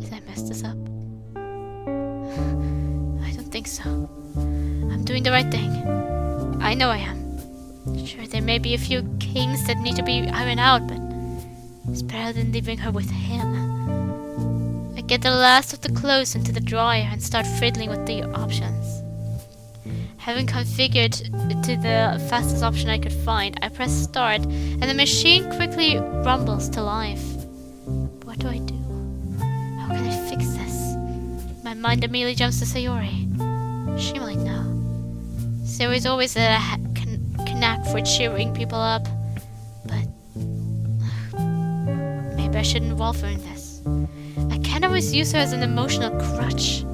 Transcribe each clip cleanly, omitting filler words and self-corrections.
Did I mess this up? I don't think so. I'm doing the right thing. I know I am. Sure, there may be a few kinks that need to be ironed out, but it's better than leaving her with him. I get the last of the clothes into the dryer and start fiddling with the options. Having configured to the fastest option I could find, I press start and the machine quickly rumbles to life. What do I do? How can I fix this? My mind immediately jumps to Sayori. She might know. Sayori's always a knack for cheering people up, but maybe I should involve her in this. I can't always use her as an emotional crutch,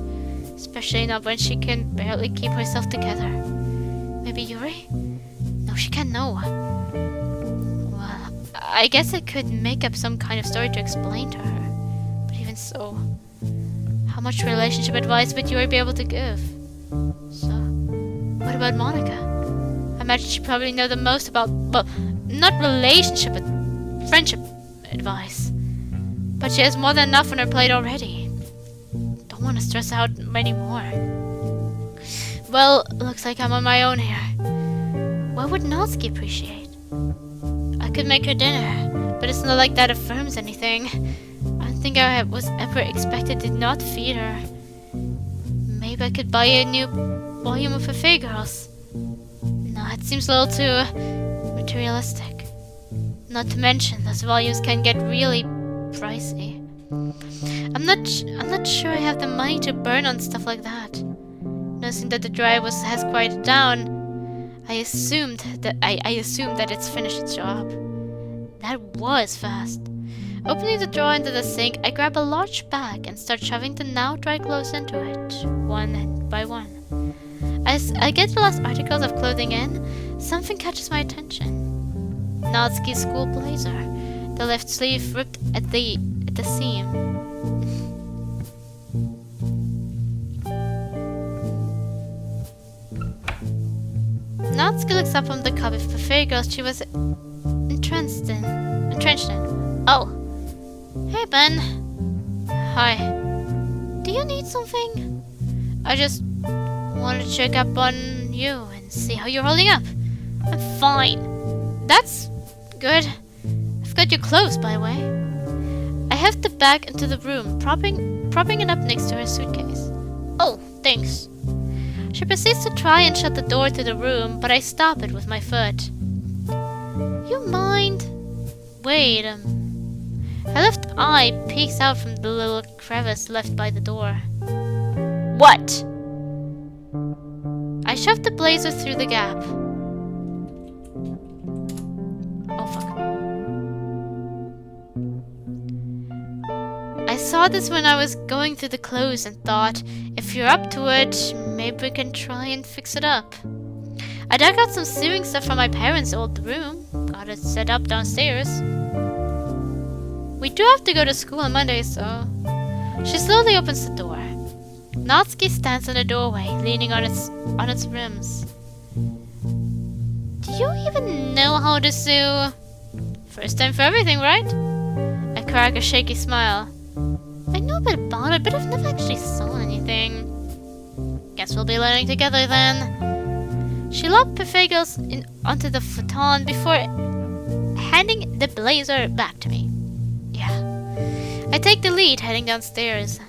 especially not when she can barely keep herself together. Maybe Yuri? No, she can't know. Well, I guess I could make up some kind of story to explain to her, but even so, how much relationship advice would Yuri be able to give? So, what about Monica? I imagine she probably knows the most about, well, not relationship, but friendship advice. But she has more than enough on her plate already. Don't want to stress out anymore. Well, looks like I'm on my own here. What would Natsuki appreciate? I could make her dinner, but it's not like that affirms anything. I don't think I was ever expected to not feed her. Maybe I could buy a new volume of her Girls. No, it seems a little too materialistic. Not to mention, those volumes can get really pricey. I'm not sure I have the money to burn on stuff like that. Noticing that the dryer has quieted down, I assumed that it's finished its job. That was fast. Opening the drawer into the sink, I grab a large bag and start shoving the now dry clothes into it, one by one. As I get the last articles of clothing in, something catches my attention. Natsuki's school blazer, the left sleeve ripped at the seam. Natsuki looks up from the copy of Buffet Girls she was entrenched in. Oh. Hey, Ben. Hi. Do you need something? I just wanted to check up on you and see how you're holding up. I'm fine. That's good. I've got your clothes, by the way. I heft the bag into the room, propping it up next to her suitcase. Oh, thanks. She proceeds to try and shut the door to the room, but I stop it with my foot. You mind? Wait, her left eye peeks out from the little crevice left by the door. What? I shove the blazer through the gap. Oh, fuck. I saw this when I was going through the clothes and thought, if you're up to it, maybe we can try and fix it up. I dug out some sewing stuff from my parents' old room. Got it set up downstairs. We do have to go to school on Monday, so... She slowly opens the door. Natsuki stands in the doorway, leaning on its rims. Do you even know how to sew? First time for everything, right? I crack a shaky smile. I know a bit about it, but I've never actually sewn anything. Guess we'll be learning together then. She lopped Perfegos onto the futon before handing the blazer back to me. Yeah. I take the lead, heading downstairs.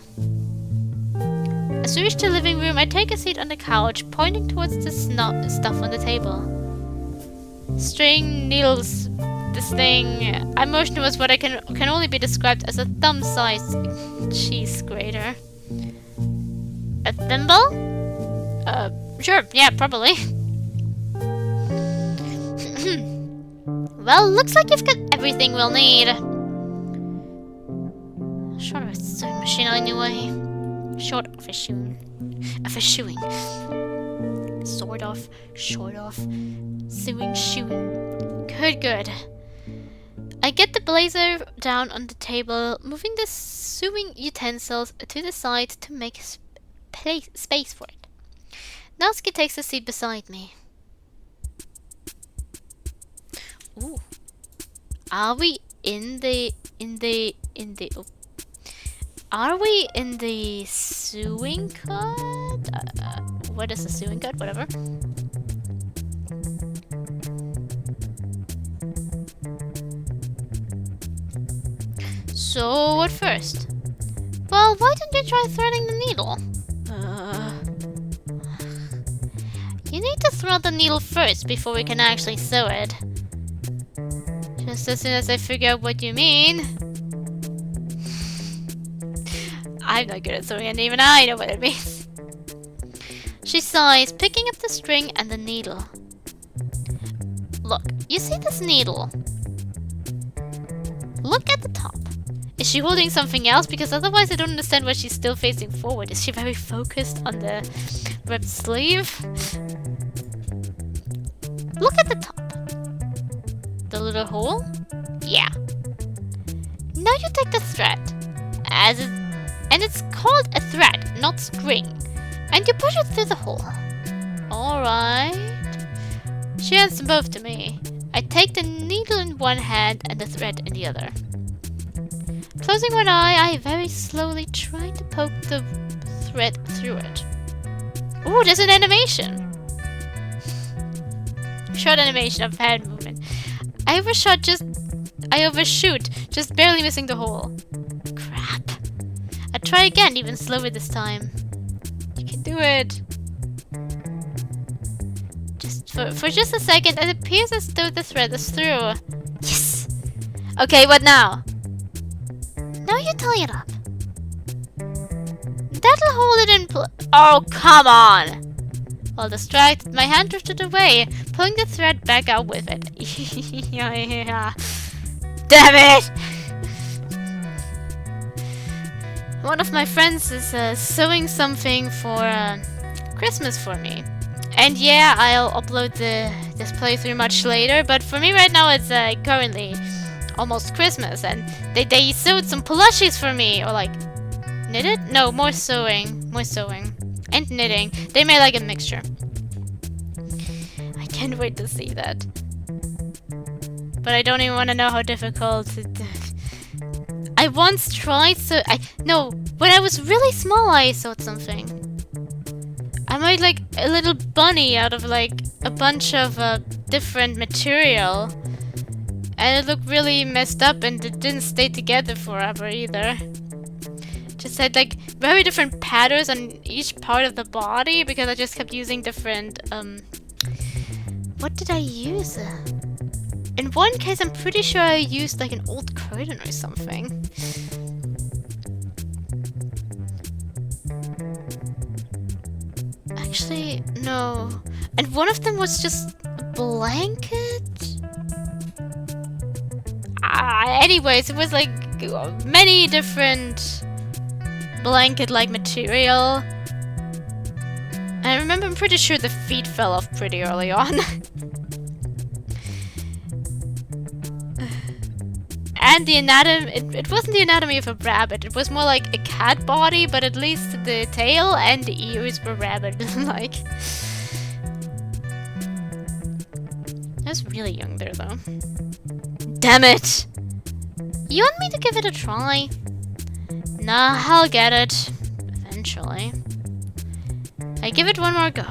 As we reach the living room, I take a seat on the couch, pointing towards the stuff on the table. String, needles, this thing. I motion towards what can only be described as a thumb-sized cheese grater. A thimble? Sure, yeah, probably. Well, looks like you've got everything we'll need. Short of a sewing machine anyway. Short of a shoeing. Sort of. Short of. Sewing, shoeing. Good. I get the blazer down on the table, moving the sewing utensils to the side to make space for it. Natsuki takes a seat beside me. Ooh. Are we in the oh. Are we in the sewing cut? What is the sewing cut? Whatever. So, what first? Well, why don't you try threading the needle? You need to thread the needle first before we can actually sew it. Just as soon as I figure out what you mean. I'm not good at sewing and even I know what it means. She sighs, picking up the string and the needle. Look, you see this needle? Look at the top. Is she holding something else? Because otherwise I don't understand why she's still facing forward. Is she very focused on the ripped sleeve? Look at the top. The little hole? Yeah. Now you take the thread. And it's called a thread, not string. And you push it through the hole. Alright. She hands them both to me. I take the needle in one hand and the thread in the other. Closing one eye, I very slowly try to poke the thread through it. Ooh, there's an animation! Short animation of hand movement. I overshoot, just barely missing the hole. Crap. I try again, even slower this time. You can do it. Just for just a second, it appears as though the thread is through. Yes! Okay, what now? Now you tie it up. That'll hold it in place. Oh, come on! While distracted, my hand drifted away, pulling the thread back out with it. Yeah. Damn it! One of my friends is sewing something for Christmas for me. And yeah, I'll upload this playthrough much later, but for me right now it's currently almost Christmas, and they sewed some plushies for me, or like knitted? No, more sewing and knitting. They made like a mixture. I can't wait to see that. But I don't even want to know how difficult it is. I once tried when I was really small I sewed something. I made like a little bunny out of like a bunch of different material. And it looked really messed up and it didn't stay together forever either. Just had like very different patterns on each part of the body because I just kept using different, what did I use? In one case I'm pretty sure I used like an old curtain or something. Actually, no. And one of them was just a blanket? Anyways, it was like many different blanket-like material. And I remember I'm pretty sure the feet fell off pretty early on. And the anatomy, it wasn't the anatomy of a rabbit, it was more like a cat body, but at least the tail and the ears were rabbit-like. I was really young there though. Damn it! You want me to give it a try? Nah, I'll get it. Eventually. I give it one more go.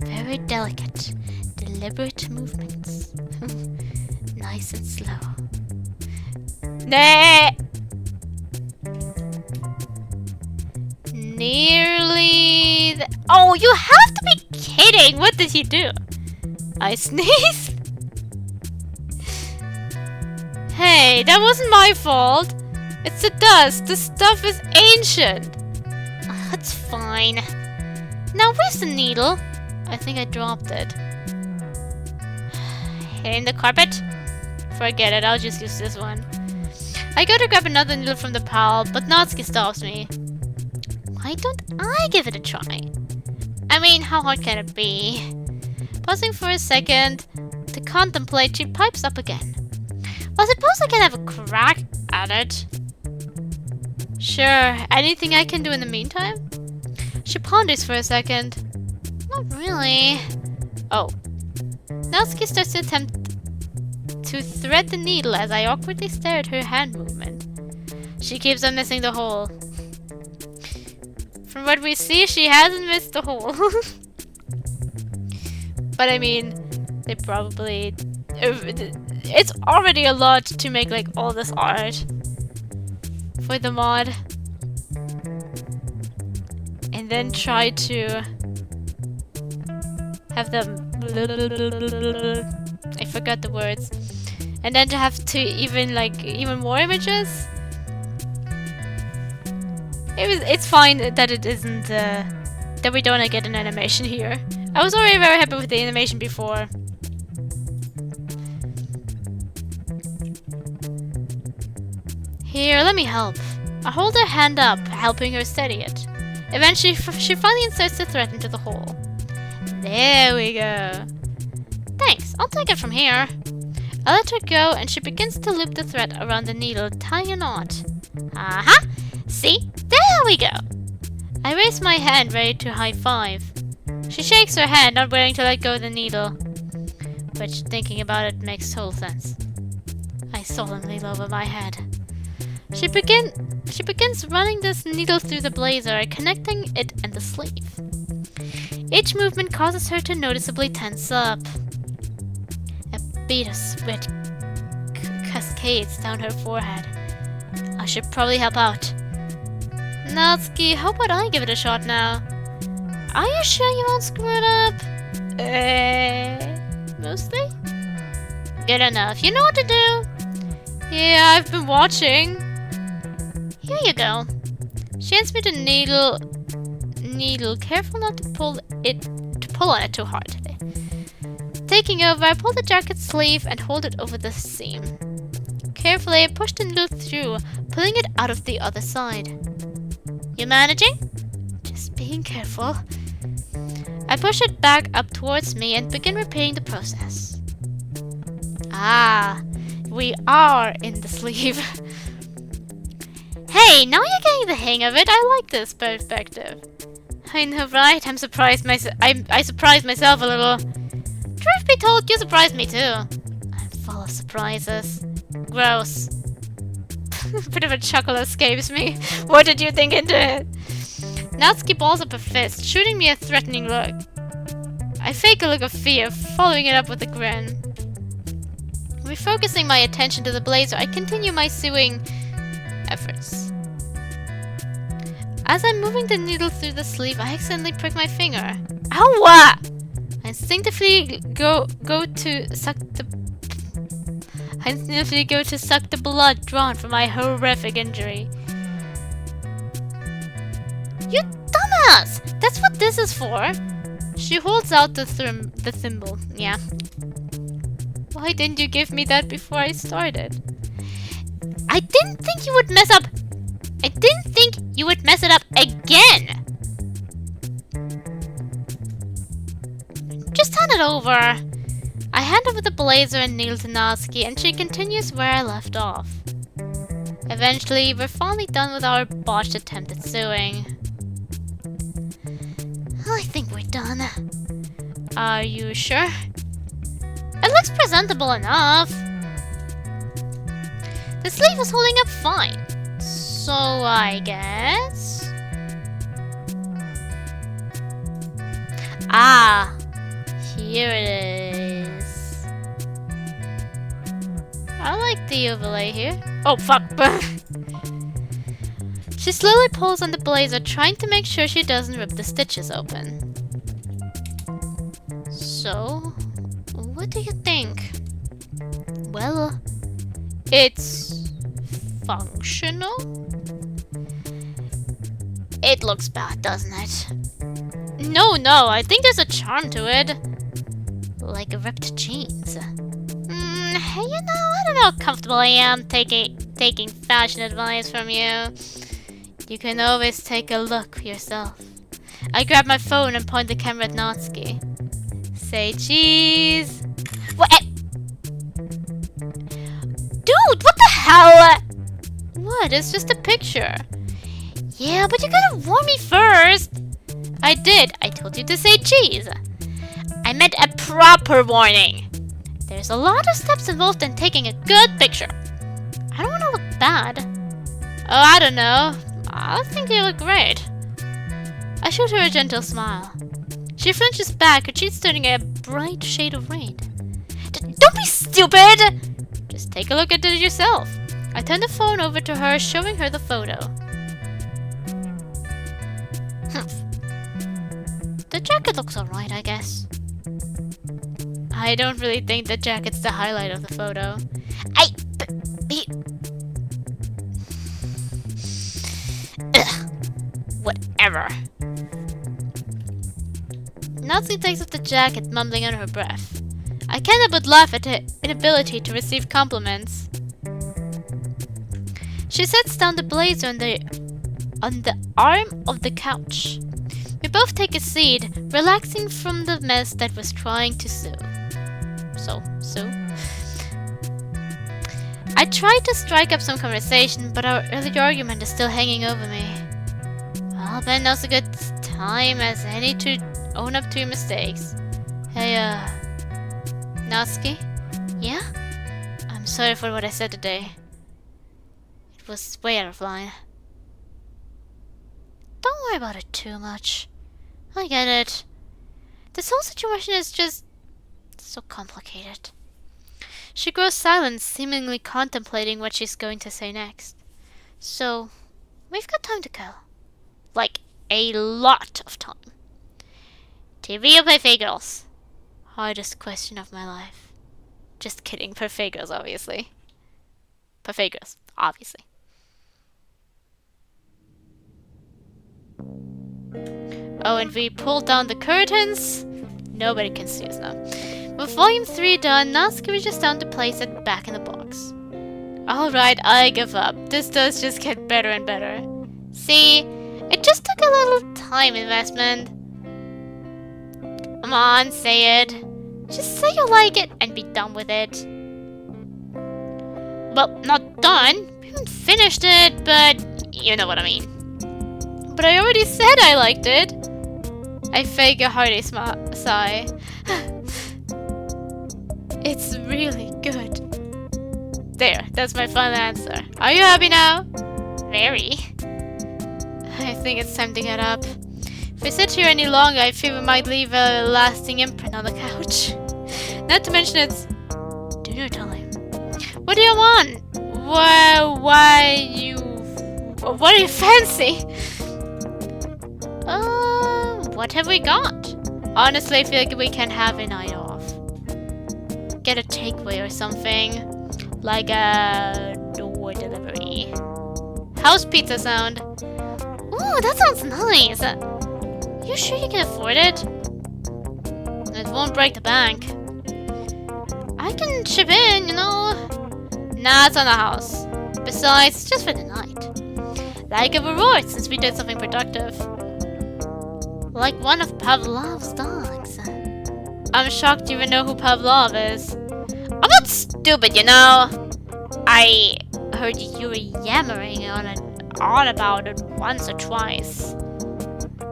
Very delicate, deliberate movements. Nice and slow. Nah! Nearly oh, you have to be kidding! What did you do? I sneezed? Hey, that wasn't my fault. It's the dust. The stuff is ancient. That's fine. Now, where's the needle? I think I dropped it. In the carpet? Forget it, I'll just use this one. I go to grab another needle from the pile, but Natsuki stops me. Why don't I give it a try? I mean, how hard can it be? Pausing for a second to contemplate, she pipes up again. Well, suppose I can have a crack at it. Sure, anything I can do in the meantime? She ponders for a second. Not really. Oh. Natsuki starts to attempt to thread the needle as I awkwardly stare at her hand movement. She keeps on missing the hole. From what we see, she hasn't missed the hole. But I mean, they probably... It's already a lot to make like all this art for the mod. And then try to have them... I forgot the words. And then to have to even like even more images. It's fine that it isn't that we don't get an animation here. I was already very happy with the animation before. Here, let me help. I hold her hand up, helping her steady it. Eventually, she finally inserts the thread into the hole. There we go. Thanks, I'll take it from here. I let her go, and she begins to loop the thread around the needle, tying a knot. Aha! See? There we go! I raise my hand, ready to high-five. She shakes her head, not willing to let go of the needle. Which, thinking about it, makes total sense. I solemnly lower my head. She begins running this needle through the blazer, connecting it and the sleeve. Each movement causes her to noticeably tense up. A bead of sweat cascades down her forehead. I should probably help out. Natsuki, how about I give it a shot now? Are you sure you won't screw it up? Mostly? Good enough. You know what to do. Yeah, I've been watching. Here you go. She hands me the needle, careful not to pull on it too hard today. Taking over, I pull the jacket sleeve and hold it over the seam. Carefully, I push the needle through, pulling it out of the other side. You managing? Just being careful. I push it back up towards me and begin repeating the process. Ah, we are in the sleeve. Hey, now you're getting the hang of it. I like this perspective. I know, right? I surprised myself a little. Truth be told, you surprised me too. I'm full of surprises. Gross. A bit of a chuckle escapes me. What did you think into it? Natsuki balls up a fist, shooting me a threatening look. I fake a look of fear, following it up with a grin. Refocusing my attention to the blazer, I continue my sewing efforts. As I'm moving the needle through the sleeve, I accidentally prick my finger. Ow! I instinctively go to suck the blood drawn from my horrific injury. You dumbass! That's what this is for. She holds out the thimble. Yeah. Why didn't you give me that before I started? I didn't think you would mess up. I didn't think you would mess it up again. Just hand it over. I hand over the blazer and needle to Natsuki, and she continues where I left off. Eventually, we're finally done with our botched attempt at sewing. I think we're done. Are you sure? It looks presentable enough. The sleeve is holding up fine. So I guess... Ah, here it is. I like the overlay here. Oh, fuck. She slowly pulls on the blazer, trying to make sure she doesn't rip the stitches open. So, what do you think? Well, it's functional? It looks bad, doesn't it? No, I think there's a charm to it. Like ripped jeans. You know, I don't know how comfortable I am taking fashion advice from you. You can always take a look yourself. I grab my phone and point the camera at Natsuki. Say cheese. What? Dude, what the hell? What? It's just a picture. Yeah, but you gotta warn me first. I did. I told you to say cheese. I meant a proper warning. There's a lot of steps involved in taking a good picture. I don't want to look bad. Oh, I don't know. I think you look great. I shoot her a gentle smile. She flinches back, her cheeks turning a bright shade of red. Don't be stupid! Just take a look at it yourself. I turn the phone over to her, showing her the photo. The jacket looks alright, I guess. I don't really think the jacket's the highlight of the photo. Whatever. Natsuki takes off the jacket, mumbling under her breath. I cannot but laugh at her inability to receive compliments. She sets down the blazer on the arm of the couch. We both take a seat, relaxing from the mess that was trying to sue. I tried to strike up some conversation, but our earlier argument is still hanging over me. Well, Ben, now's a good time as any to own up to your mistakes. Hey, Natsuki? Yeah? I'm sorry for what I said today. It was way out of line. Don't worry about it too much. I get it. This whole situation is just so complicated. She grows silent, seemingly contemplating what she's going to say next. So, we've got time to kill. Like, a lot of time. TV or Buffet Girls? Hardest question of my life. Just kidding, Buffet Girls, obviously. Buffet Girls, obviously. Oh, and we pulled down the curtains. Nobody can see us now. With volume 3 done, Natsuki reaches down to place it back in the box. Alright, I give up. This does just get better and better. See, it just took a little time investment. Come on, say it. Just say you like it and be done with it. Well, not done. We haven't finished it, but you know what I mean. But I already said I liked it. I fake a hearty sigh. It's really good. There, that's my final answer. Are you happy now? Very. I think it's time to get up. If we sit here any longer, I fear we might leave a lasting imprint on the couch. Not to mention it's dinner time. What do you want? What do you fancy? What have we got? Honestly, I feel like we can have a night off. Get a takeaway or something. Like a door delivery. House pizza sound. Ooh, that sounds nice. You sure you can afford it? It won't break the bank. I can chip in, you know. Nah, it's on the house. Besides, it's just for the night. Like a reward since we did something productive. Like one of Pavlov's dogs. I'm shocked you even know who Pavlov is. I'm not stupid, you know. I heard you were yammering on about it once or twice.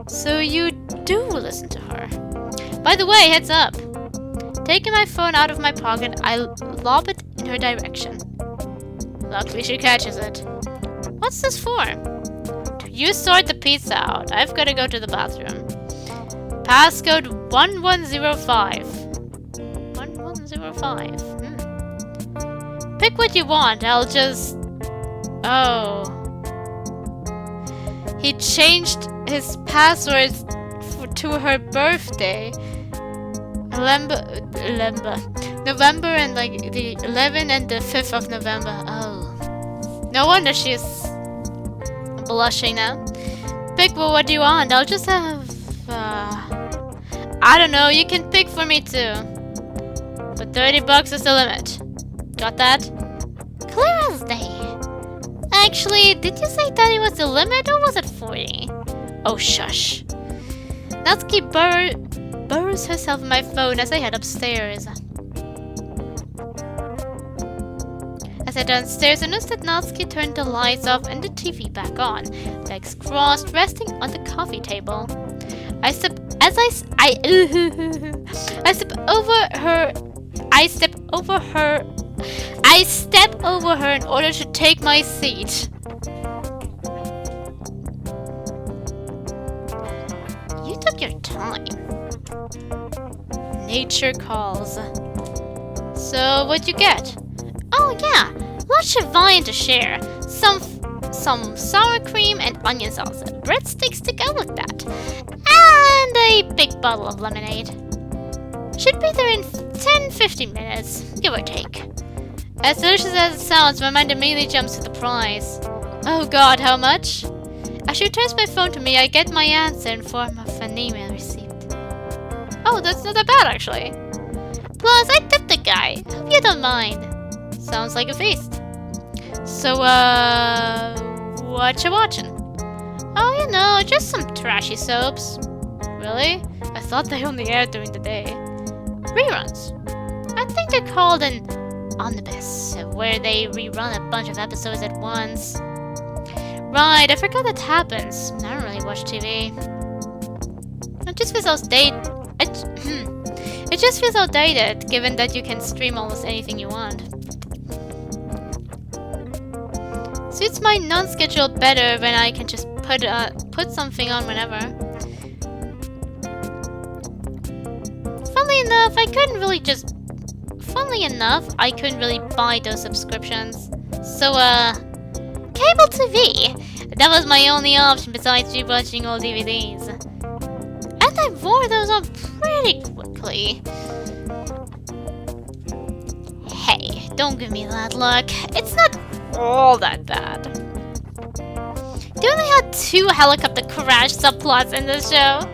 So you do listen to her. By the way, heads up. Taking my phone out of my pocket, I lob it in her direction. Luckily she catches it. What's this for? You sort the pizza out. I've got to go to the bathroom. Passcode 1105. 1105. Pick what you want. I'll just... Oh. He changed his password to her birthday. November and like the 11th and the 5th of November. Oh. No wonder she's blushing now. Pick what do you want? I'll just have... I don't know, you can pick for me too. But $30 is the limit. Got that? Clear as day. Actually, did you say 30 was the limit or was it 40? Oh, shush. Natsuki burrows herself in my phone as I head upstairs. As I downstairs, I noticed that Natsuki turned the lights off and the TV back on, legs crossed, resting on the coffee table. I step over her in order to take my seat. time. Nature calls. So, what'd you get? Oh yeah, lots of wine to share. Some sour cream and onion salsa. Breadsticks to go with that. And a big bottle of lemonade. Should be there in 10-15 minutes, give or take. As delicious as it sounds, my mind immediately jumps to the price. Oh god, how much? As she returns my phone to me, I get my answer in form of an email receipt. Oh, that's not that bad actually. Plus, I tipped the guy. Hope you don't mind. Sounds like a feast. So, what you watching? Oh, you know, just some trashy soaps. Really? I thought they only aired during the day. Reruns. I think they're called an omnibus, where they rerun a bunch of episodes at once. Right, I forgot that happens. I don't really watch TV. It just feels outdated. It just feels outdated, given that you can stream almost anything you want. Suits my non-schedule better when I can just put something on whenever. Funnily enough, I couldn't really buy those subscriptions. So, cable TV. That was my only option besides rewatching old DVDs. And I wore those on pretty quickly. Hey, don't give me that look. It's not all that bad. They only had 2 helicopter crash subplots in the show.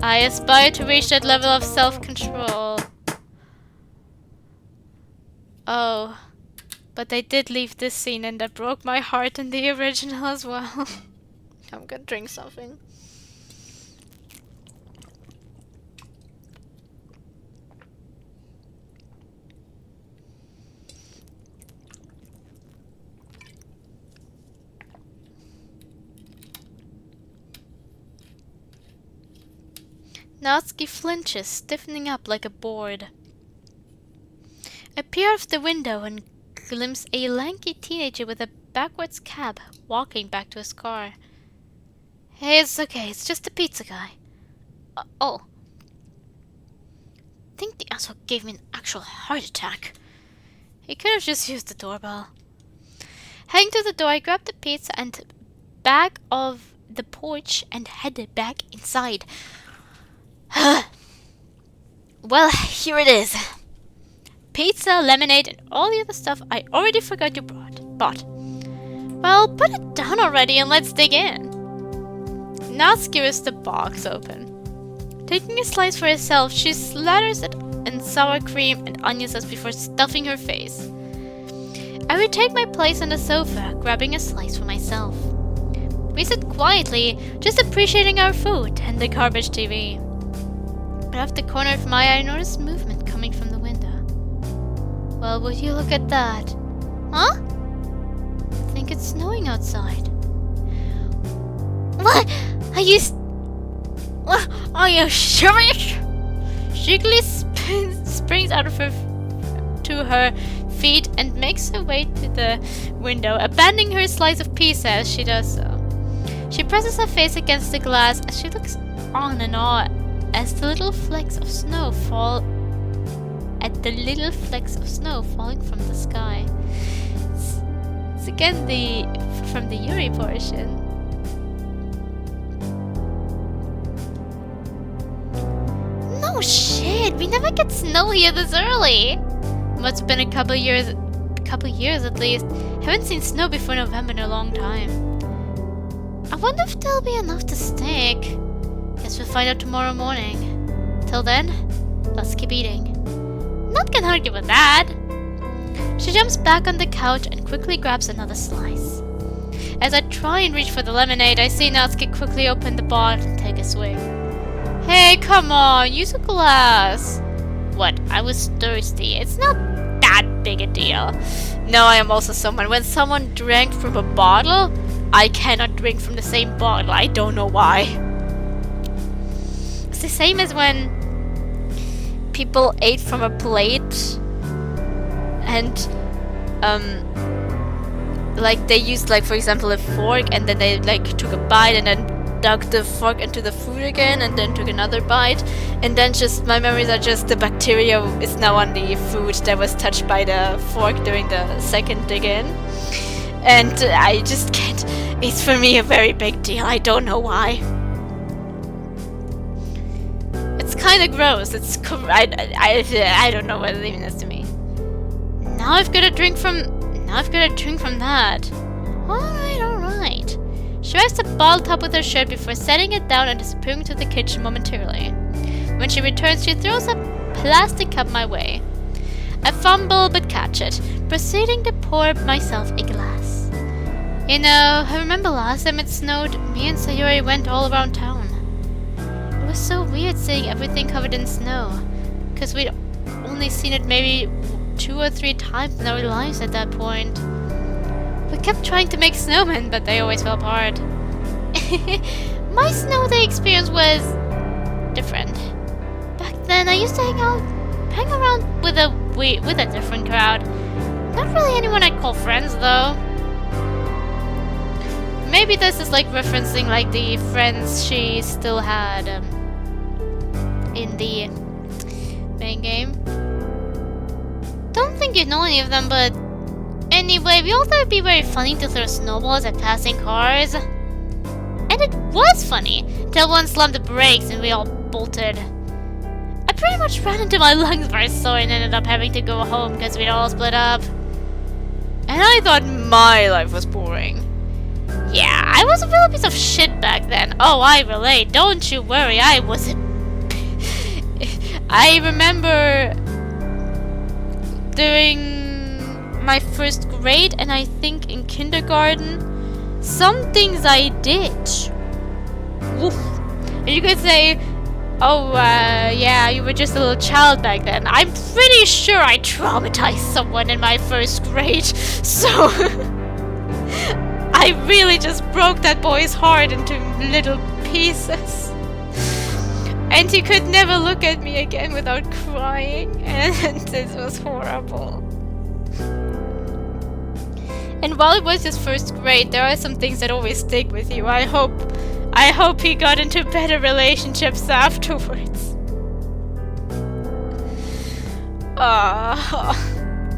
I aspire to reach that level of self-control. Oh, but they did leave this scene and that broke my heart in the original as well. I'm gonna drink something. Natsuki flinches, stiffening up like a board. I peer out of the window and glimpse a lanky teenager with a backwards cab walking back to his car. Hey, it's okay, it's just the pizza guy. Oh. I think the asshole gave me an actual heart attack. He could have just used the doorbell. Heading to the door, I grabbed the pizza and bag of the porch and headed back inside. Well, here it is. Pizza, lemonade, and all the other stuff I already forgot you bought. Well, put it down already and let's dig in. Natsuki rips the box open. Taking a slice for herself, she slathers it in sour cream and onion sauce before stuffing her face. I retake my place on the sofa, grabbing a slice for myself. We sit quietly, just appreciating our food and the garbage TV. But off the corner of my eye, I notice movement coming from the window. Well, would you look at that? Huh? I think it's snowing outside. What? What? Are you serious? Jiggly springs out of her to her feet and makes her way to the window, abandoning her slice of pizza as she does so. She presses her face against the glass as she looks on in awe as the little flecks of snow fall falling from the sky. It's again from the Yuri portion. No shit, we never get snow here this early. Must have been a couple years at least. Haven't seen snow before November in a long time. I wonder if there'll be enough to stick. Guess we'll find out tomorrow morning. Till then, let's keep eating. Not gonna argue with that. She jumps back on the couch and quickly grabs another slice. As I try and reach for the lemonade, I see Natsuki quickly open the bottle and take a swig. Hey, come on, use a glass. What? I was thirsty. It's not that big a deal. No, I am also someone. When someone drank from a bottle, I cannot drink from the same bottle. I don't know why. It's the same as when people ate from a plate and like they used, like, for example, a fork, and then they like took a bite and then dug the fork into the food again and then took another bite. And then just my memories are just the bacteria is now on the food that was touched by the fork during the second dig in. And I just can't. It's for me a very big deal. I don't know why. It's kind of gross. It's I don't know what it even is to me. Now I've got to drink from that. Alright. She wipes the bottle top with her shirt before setting it down and disappearing to the kitchen momentarily. When she returns, she throws a plastic cup my way. I fumble but catch it, proceeding to pour myself a glass. You know, I remember last time it snowed, me and Sayori went all around town. It was so weird seeing everything covered in snow, because we'd only seen it maybe 2 or 3 times in our lives at that point. We kept trying to make snowmen, but they always fell apart. My snow day experience was different. Back then, I used to hang around with a different crowd. Not really anyone I'd call friends, though. Maybe this is like referencing like the friends she still had in the main game. Don't think you know any of them, but anyway, we all thought it'd be very funny to throw snowballs at passing cars. And it was funny, until one slammed the brakes and we all bolted. I pretty much ran into my lungs very sore and ended up having to go home because we'd all split up. And I thought my life was boring. Yeah, I was a real piece of shit back then. Oh, I relate. Don't you worry, I wasn't. I remember during my first grade and I think in kindergarten, some things I did. Woof. And you could say, oh, yeah, you were just a little child back then. I'm pretty sure I traumatized someone in my first grade, so I really just broke that boy's heart into little pieces. And he could never look at me again without crying, and this was horrible. And while it was his first grade, there are some things that always stick with you. I hope he got into better relationships afterwards.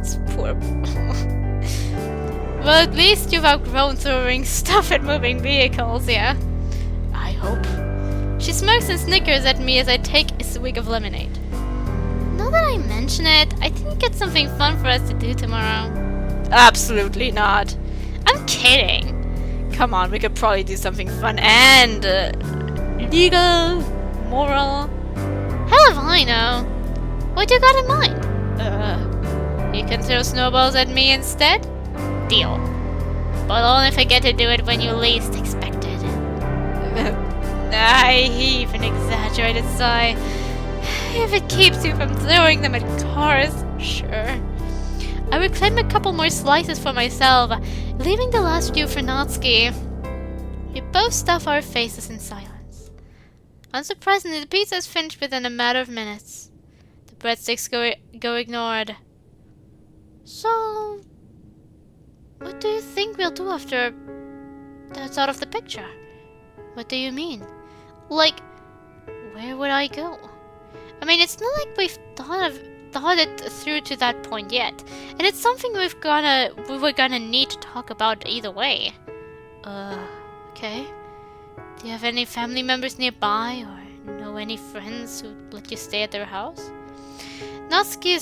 It's poor. Well, at least you've outgrown throwing stuff at moving vehicles, yeah? I hope. She smirks and snickers at me as I take a swig of lemonade. Now that I mention it, I think it's something fun for us to do tomorrow. Absolutely not. I'm kidding. Come on, we could probably do something fun and legal, moral. Hell if I know. What you got in mind? You can throw snowballs at me instead? Deal. But only if I get to do it when you least expect it. I heave an exaggerated sigh. If it keeps you from throwing them at cars, sure. I reclaim a couple more slices for myself, leaving the last few for Natsuki. We both stuff our faces in silence. Unsurprisingly, the pizza is finished within a matter of minutes. The breadsticks go ignored. So, what do you think we'll do after that's out of the picture? What do you mean? Like, where would I go? I mean, it's not like we've thought it through to that point yet, and it's something we were gonna need to talk about either way. Okay. Do you have any family members nearby, or know any friends who'd let you stay at their house? Natsuki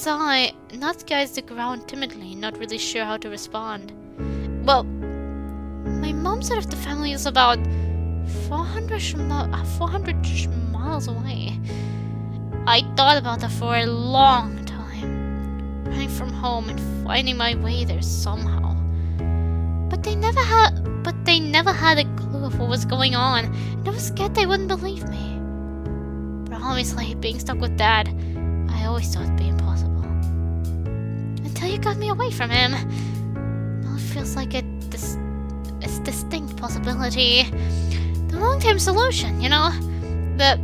eyes the ground timidly, not really sure how to respond. Well, my mom's side of the family is about 400 miles away. I thought about that for a long time, running from home and finding my way there somehow. But they never had a clue of what was going on, and I was scared they wouldn't believe me. But obviously, being stuck with Dad, I always thought it'd be impossible. Until you got me away from him. Now it feels like a distinct possibility. The long-term solution, you know? The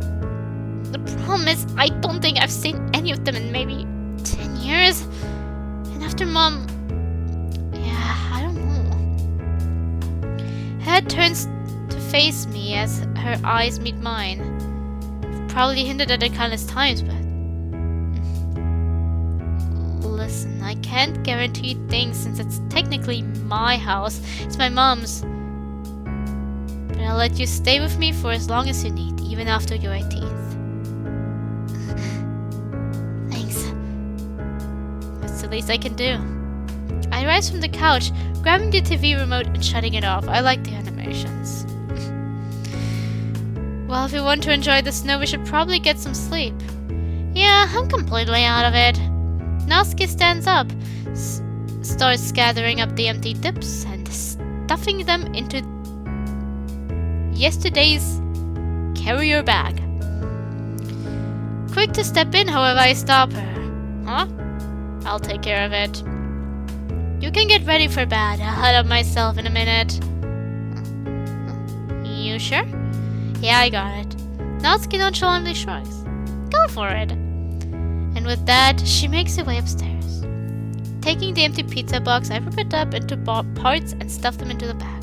problem is, I don't think I've seen any of them in maybe 10 years. And after Mom... yeah, I don't know. Head turns to face me as her eyes meet mine. Probably hinted at it countless times, but... Listen, I can't guarantee things since it's technically my house. It's my mom's. But I'll let you stay with me for as long as you need, even after your 18th. Thanks. That's the least I can do. I rise from the couch, grabbing the TV remote and shutting it off. I like the animations. Well, if we want to enjoy the snow, we should probably get some sleep. Yeah, I'm completely out of it. Natsuki stands up, starts gathering up the empty dips and stuffing them into yesterday's carrier bag. Quick to step in, however, I stop her. Huh? I'll take care of it. You can get ready for bed. I'll head up myself in a minute. You sure? Yeah, I got it. Natsuki nonchalantly shrugs. Go for it. And with that, she makes her way upstairs. Taking the empty pizza box, I rip it up into parts and stuff them into the bag.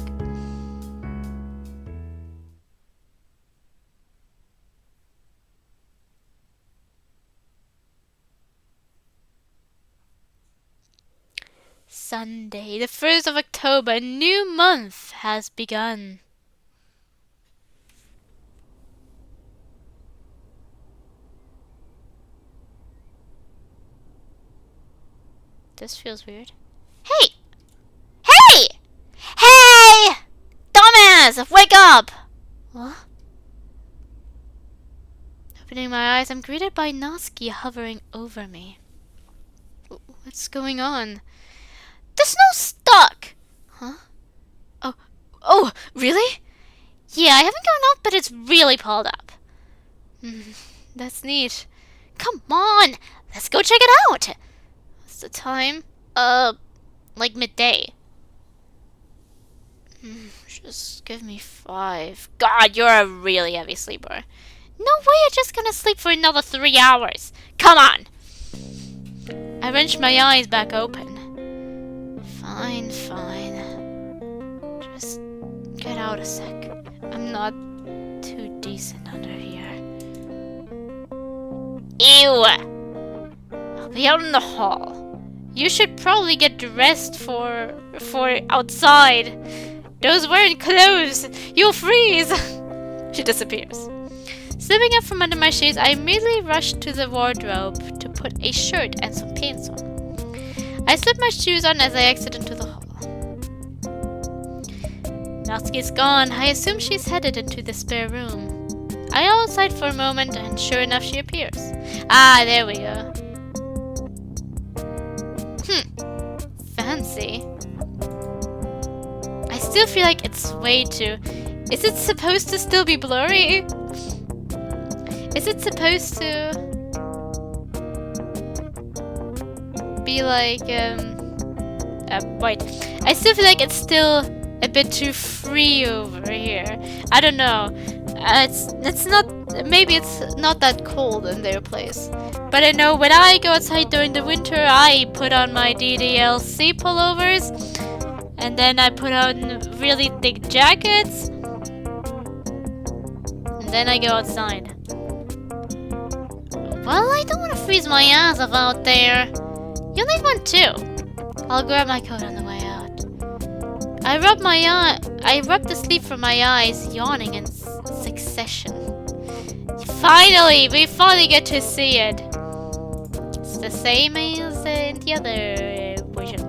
Sunday, the 1st of October, a new month has begun. This feels weird. Hey! Hey! Hey! Dumbass! Wake up! What? Opening my eyes, I'm greeted by Natsuki hovering over me. What's going on? The snow's stuck! Huh? Oh, really? Yeah, I haven't gone up, but it's really piled up. That's neat. Come on! Let's go check it out! What's the time? Like midday. Just give me 5. God, you're a really heavy sleeper. No way you're just gonna sleep for another 3 hours. Come on! I wrenched my eyes back open. Fine. Just get out a sec. I'm not too decent under here. Ew! I'll be out in the hall. You should probably get dressed for outside. Those weren't clothes. You'll freeze. She disappears. Slipping up from under my shades, I immediately rush to the wardrobe to put a shirt and some pants on. I slip my shoes on as I exit into the hall. Natsuki's gone. I assume she's headed into the spare room. I go outside for a moment, and sure enough, she appears. Ah, there we go. Fancy. I still feel like it's way too... Is it supposed to still be blurry? Is it supposed to be like, wait. I still feel like it's still a bit too free over here. I don't know. It's not, maybe it's not that cold in their place. But I know when I go outside during the winter, I put on my DDLC pullovers. And then I put on really thick jackets. And then I go outside. Well, I don't want to freeze my ass off out there. You'll need one too. I'll grab my coat on the way out. I rub the sleep from my eyes, yawning in succession. Finally, we finally get to see it. It's the same as in the other version.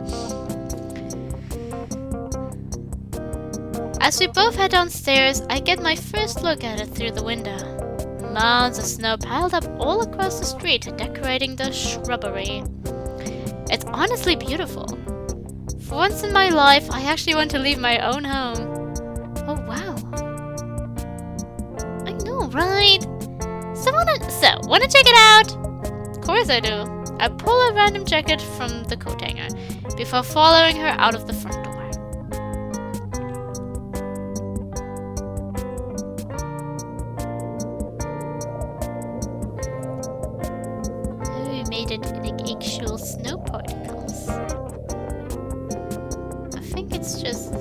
As we both head downstairs, I get my first look at it through the window. Mounds of snow piled up all across the street, decorating the shrubbery. It's honestly beautiful. For once in my life, I actually want to leave my own home. Oh wow. I know, right? So, wanna check it out? Of course I do. I pull a random jacket from the coat hanger, before following her out of the front door. We made it in actual snow particles. I think it's just...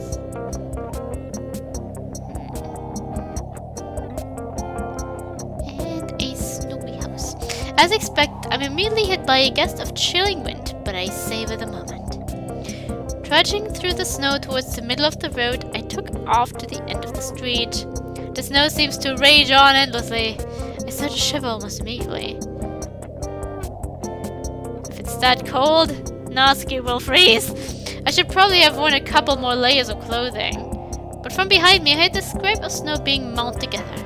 As expected, I'm immediately hit by a gust of chilling wind, but I savor the moment. Trudging through the snow towards the middle of the road, I took off to the end of the street. The snow seems to rage on endlessly. I start to shiver almost immediately. If it's that cold, Natsuki will freeze. I should probably have worn a couple more layers of clothing. But from behind me, I heard the scrape of snow being mounted together.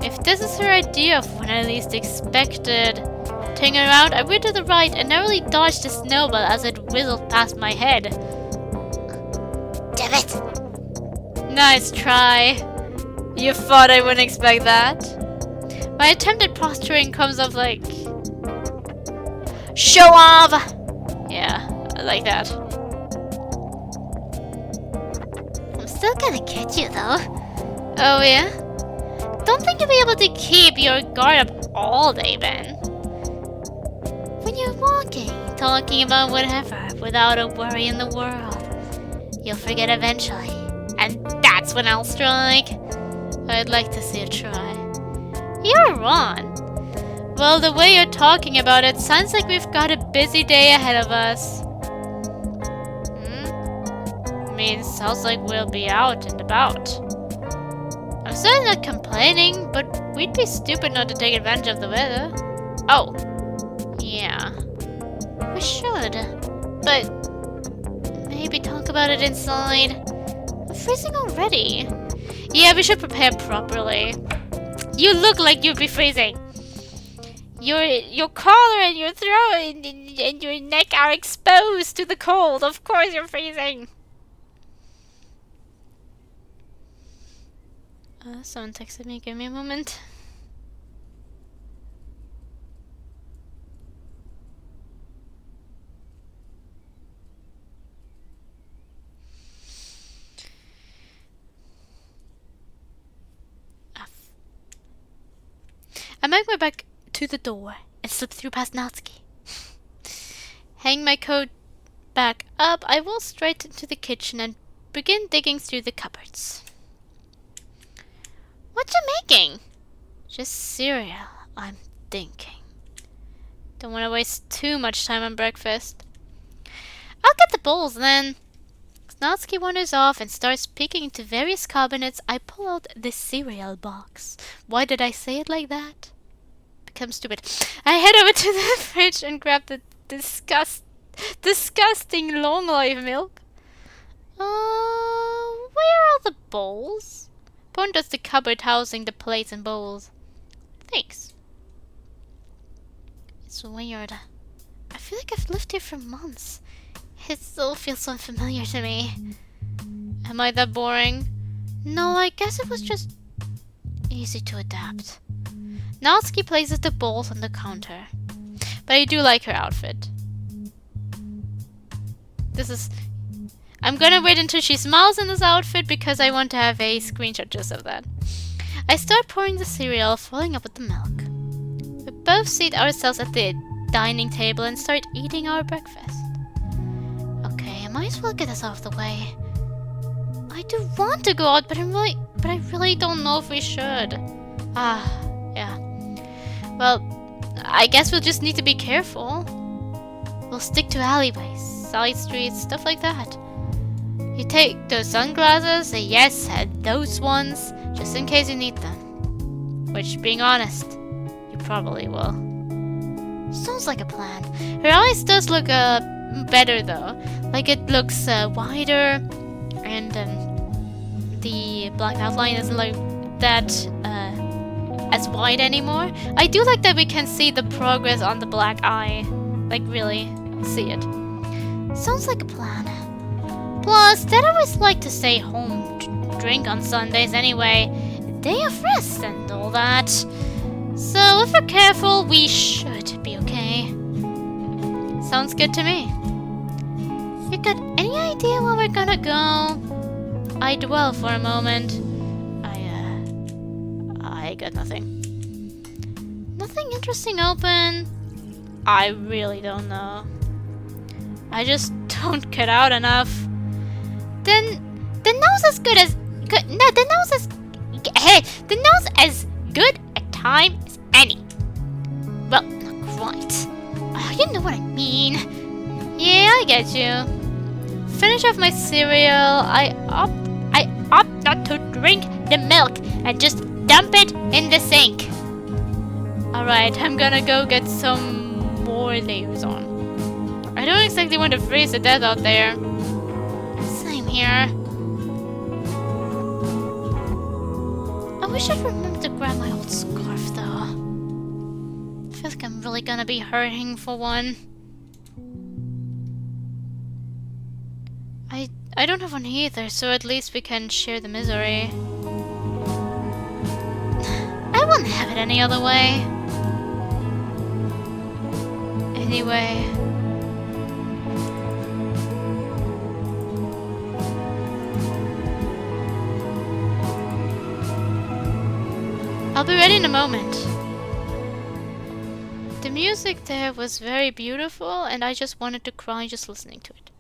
If this is her idea of when I least expected, turning around, I went to the right and narrowly dodged the snowball as it whistled past my head. Damn it! Nice try. You thought I wouldn't expect that? My attempted posturing comes off like... Show off! Yeah, I like that. I'm still gonna get you though. Oh yeah? Don't think you'll be able to keep your guard up all day, Ben. When you're walking, talking about whatever, without a worry in the world, you'll forget eventually. And that's when I'll strike. I'd like to see you try. You're wrong. Well, the way you're talking about it sounds like we've got a busy day ahead of us. I mean, sounds like we'll be out and about. I'm certainly not complaining, but we'd be stupid not to take advantage of the weather. Oh. Yeah. We should. But maybe talk about it inside. I'm freezing already. Yeah, we should prepare properly. You look like you'd be freezing. Your collar and your throat and your neck are exposed to the cold. Of course you're freezing. Someone texted me. Give me a moment. I make my back to the door and slip through past Natsuki. Hang my coat back up, I walk straight into the kitchen and begin digging through the cupboards. What you making? Just cereal, I'm thinking. Don't want to waste too much time on breakfast. I'll get the bowls then. Natsuki wanders off and starts peeking into various cabinets. I pull out the cereal box. Why did I say it like that? Become stupid. I head over to the fridge and grab the disgusting long life milk. Where are the bowls? Point does the cupboard housing the plates and bowls. Thanks. It's weird. I feel like I've lived here for months. It still feels so unfamiliar to me. Am I that boring? No, I guess it was just easy to adapt. Natsuki places the bowls on the counter. But I do like her outfit. I'm gonna wait until she smiles in this outfit because I want to have a screenshot just of that. I start pouring the cereal, filling up with the milk. We both seat ourselves at the dining table and start eating our breakfast. Okay, I might as well get this out of the way. I do want to go out, but I really don't know if we should. Yeah. Well, I guess we'll just need to be careful. We'll stick to alleyways, side streets, stuff like that. You take those sunglasses, yes, those ones, just in case you need them. Which, being honest, you probably will. Sounds like a plan. Her eyes does look better though. Like it looks wider, and the black outline isn't like that as wide anymore. I do like that we can see the progress on the black eye. Like really see it. Sounds like a plan. Plus, Dad always liked to stay home to drink on Sundays anyway. Day of rest and all that. So if we're careful, we should be okay. Sounds good to me. You got any idea where we're gonna go? I dwell for a moment. I got nothing. Nothing interesting open? I really don't know. I just don't get out enough. Then the nose as good as a time as you know what I mean. Yeah, I get you. Finish off my cereal. I opt not to drink the milk and just dump it in the sink. Alright, I'm gonna go get some more layers on. I don't exactly want to freeze to death out there. Same here. I wish I'd remembered to grab my old scarf though. I feel like I'm really gonna be hurting for one. I don't have one either, so at least we can share the misery. I wouldn't have it any other way. Anyway. I'll be ready in a moment. The music there was very beautiful and I just wanted to cry just listening to it.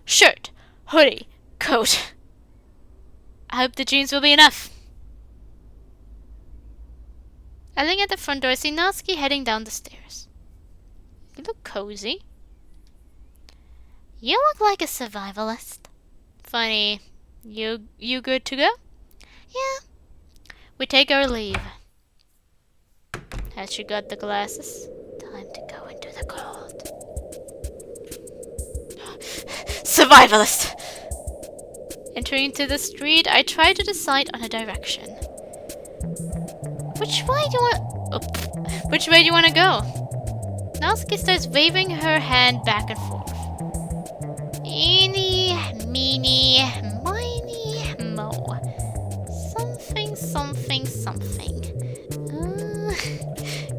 Shirt, hoodie, coat. I hope the jeans will be enough. I look at the front door, see Natsuki heading down the stairs. You look cozy. You look like a survivalist. Funny. You good to go? Yeah. We take our leave. Has she got the glasses? Time to go into the cold. Survivalist! Entering into the street, I try to decide on a direction. Which way do you want to go? Natsuki starts waving her hand back and forth. Eeny, meeny, miny, mo. Something, something, something.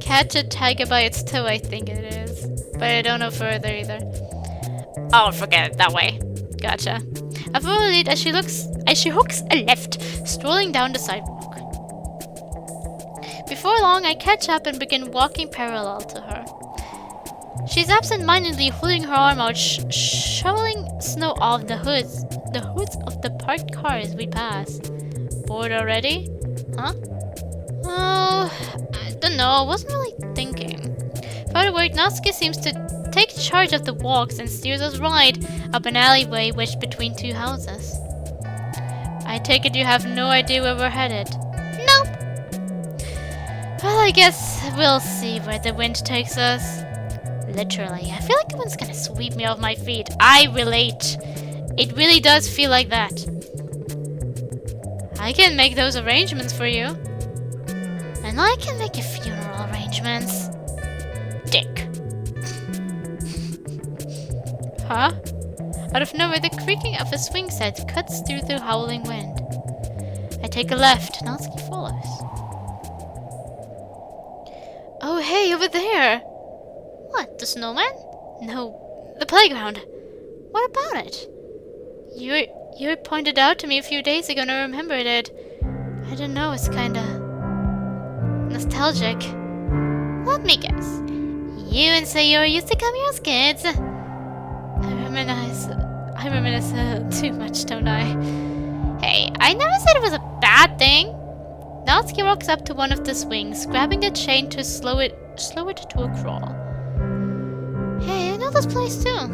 Catch a tiger by its toe, I think it is. But I don't know further either. Oh, forget it, that way. Gotcha. I follow the lead as she hooks a left, strolling down the sidewalk. Before long, I catch up and begin walking parallel to her. She's absent-mindedly holding her arm out, shoveling snow off the hoods of the parked cars we pass. Bored already? Huh? Oh, I don't know. I wasn't really thinking. For the work, Natsuki seems to take charge of the walks and steers us right up an alleyway wedged between two houses. I take it you have no idea where we're headed? Nope. Well, I guess we'll see where the wind takes us. Literally, I feel like the wind's gonna sweep me off my feet. I relate. It really does feel like that. I can make those arrangements for you. And I can make your funeral arrangements. Dick. Huh? Out of nowhere, the creaking of a swing set cuts through the howling wind. I take a left. Natsuki follows. Oh, hey, over there! What, the snowman? No, the playground. What about it? You pointed out to me a few days ago and I remembered it. I don't know, it's kinda nostalgic. Let me guess. You and Sayori used to come here as kids. I reminisce too much, don't I? Hey, I never said it was a bad thing. Natsuki walks up to one of the swings, grabbing the chain to slow it to a crawl. Hey, I know this place too.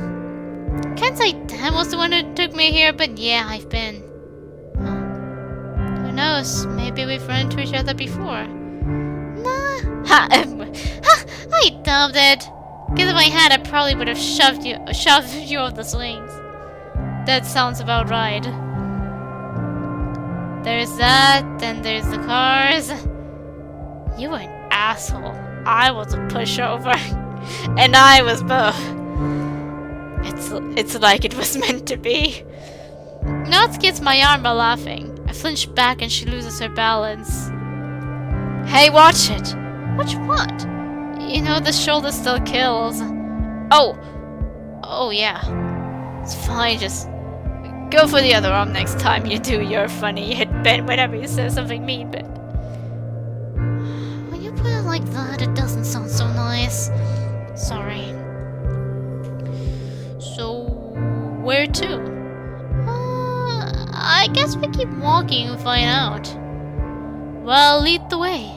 Can't say Dan was the one who took me here, but yeah, I've been. Huh. Who knows? Maybe we've run into each other before. Nah. Ha! I doubt it. Because if I had, I probably would have shoved you off the swings. That sounds about right. There's that, then there's the cars. You were an asshole. I was a pushover. And I was both. It's like it was meant to be. Natsuki gets my arm by laughing. I flinch back and she loses her balance. Hey, watch it. Watch what? You know, the shoulder still kills. Oh yeah. It's fine, just go for the other arm next time you do your funny hit Ben whenever you say something mean, but when you put it like that, it doesn't sound so nice. Sorry. So, where to? I guess we keep walking and find out. Well, lead the way.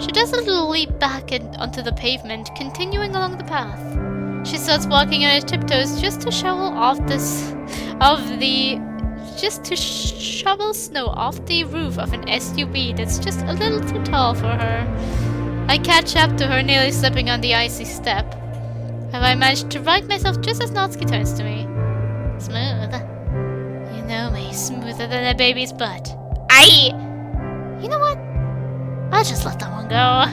She does a little leap back onto the pavement, continuing along the path. She starts walking on her tiptoes just to shovel snow off the roof of an SUV that's just a little too tall for her. I catch up to her, nearly slipping on the icy step. Have I managed to right myself just as Natsuki turns to me? Smooth. You know me, smoother than a baby's butt. You know what? I'll just let that one go.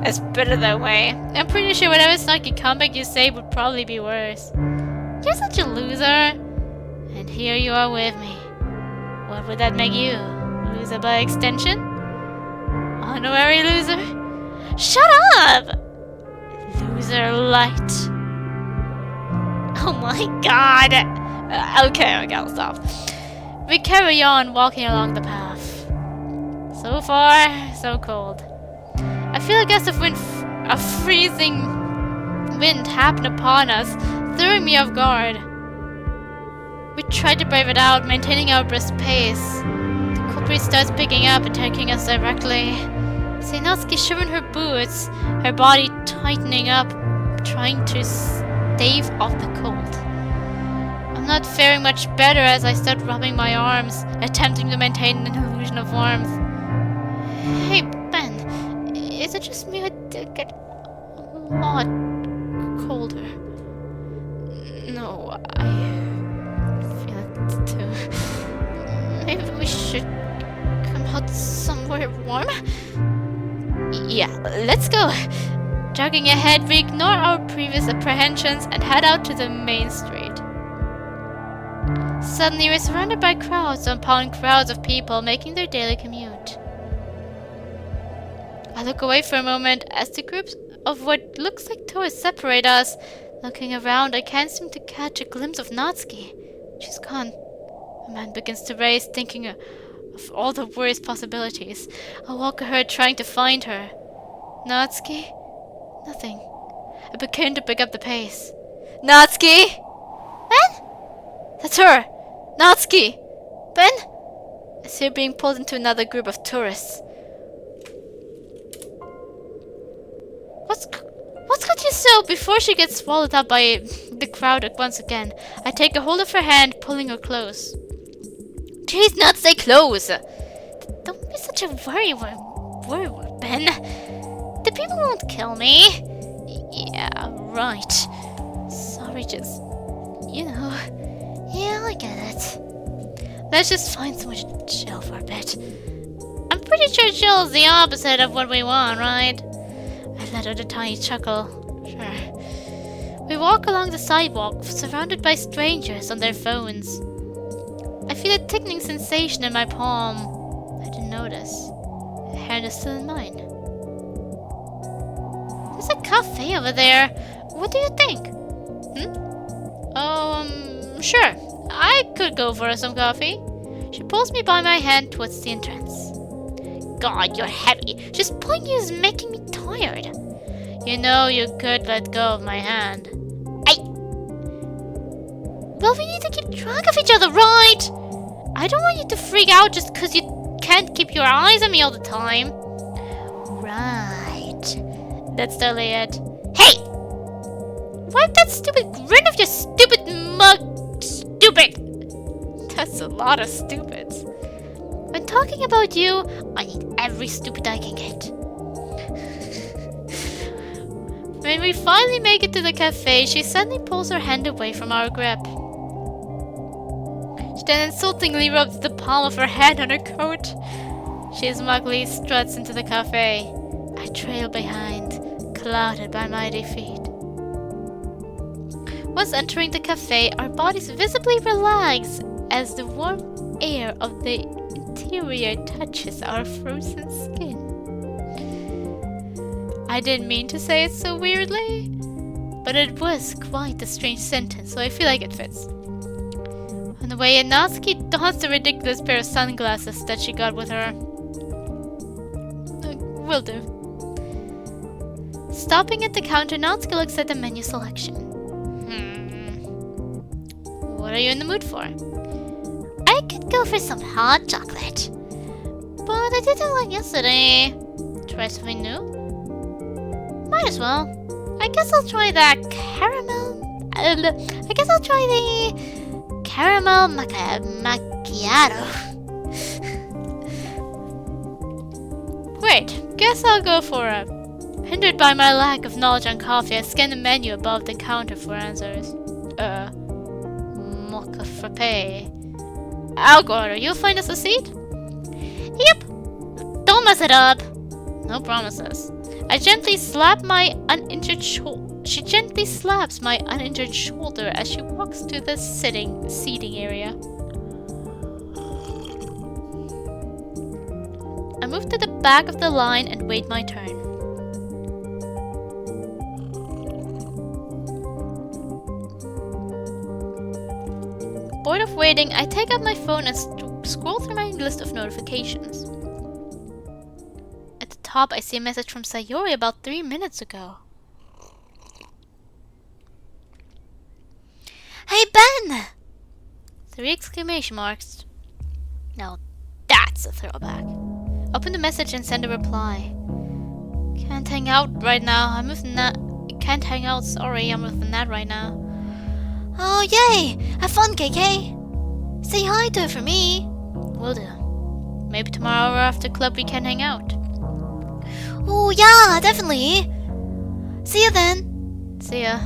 It's better that way. I'm pretty sure whatever snarky comeback you say would probably be worse. You're such a loser. And here you are with me. What would that make you? Loser by extension? Honorary loser? Shut up! Loser light. Oh my god! Okay, I'll stop. We carry on walking along the path. So far, so cold. I feel like as if a freezing wind happened upon us, throwing me off guard. We tried to brave it out, maintaining our brisk pace. The cold breeze starts picking up, attacking us directly. See Natsuki shivering her boots, her body tightening up, trying to stave off the cold. I'm not faring much better as I start rubbing my arms, attempting to maintain an illusion of warmth. Hey, Ben, is it just me or did it get a lot colder? No, I feel it too. Maybe we should come out somewhere warm? Yeah, let's go. Jogging ahead, we ignore our previous apprehensions and head out to the main street. Suddenly, we're surrounded by crowds upon crowds of people making their daily commute. I look away for a moment as the groups of what looks like tourists separate us. Looking around, I can't seem to catch a glimpse of Natsuki. She's gone. My mind begins to race, thinking of all the worst possibilities. I walk ahead, trying to find her. Natsuki? Nothing. I begin to pick up the pace. Natsuki! Ben? That's her! Natsuki! Ben? I see her being pulled into another group of tourists. What's got you so? Before she gets swallowed up by the crowd once again, I take a hold of her hand, pulling her close. Please not stay close! Don't be such a worrywart, Ben. The people won't kill me. Yeah, right. Sorry, just... you know... yeah, I get it. Let's just find somewhere to chill for a bit. I'm pretty sure chill is the opposite of what we want, right? I let out a tiny chuckle. Sure. We walk along the sidewalk, surrounded by strangers on their phones. I feel a ticking sensation in my palm. I didn't notice. The hand is still in mine. There's a cafe over there. What do you think? Sure. I could go for some coffee. She pulls me by my hand towards the entrance. God, you're heavy. Just pulling you is making me tired. You know you could let go of my hand. Well, we need to keep track of each other, right? I don't want you to freak out just because you can't keep your eyes on me all the time. Right. That's totally it. Hey! Wipe that stupid grin of your stupid mug. Stupid! That's a lot of stupids. When talking about you, I need every stupid I can get. When we finally make it to the cafe, she suddenly pulls her hand away from our grip. She then insultingly rubs the palm of her hand on her coat. She smugly struts into the cafe. I trail behind, clouded by my defeat. Once entering the cafe, our bodies visibly relax as the warm air of the interior touches our frozen skin. I didn't mean to say it so weirdly, but it was quite a strange sentence, so I feel like it fits. On the way in, Natsuki dons the ridiculous pair of sunglasses that she got with her. Will do. Stopping at the counter, Natsuki looks at the menu selection. What are you in the mood for? I could go for some hot chocolate. But I did that one yesterday. Try something new? Might as well. I guess I'll try that caramel. I guess I'll try the caramel macchiato. Great. Guess I'll go for a. Hindered by my lack of knowledge on coffee, I scan the menu above the counter for answers. Mocha frappe. I'll go order. You'll find us a seat? Yep. Don't mess it up. No promises. I gently slap my uninjured shoulder. She gently slaps my uninjured shoulder as she walks to the seating area. I move to the back of the line and wait my turn. Bored of waiting, I take out my phone and scroll through my list of notifications. At the top, I see a message from Sayori about 3 minutes ago. Hey Ben! 3 exclamation marks. Now that's a throwback. Open the message and send a reply. Can't hang out right now. I'm with Nat. Can't hang out. Sorry, I'm with Nat right now. Oh yay! Have fun, KK. Say hi to her for me. Will do. Maybe tomorrow or after club we can hang out. Oh yeah, definitely. See ya then. See ya.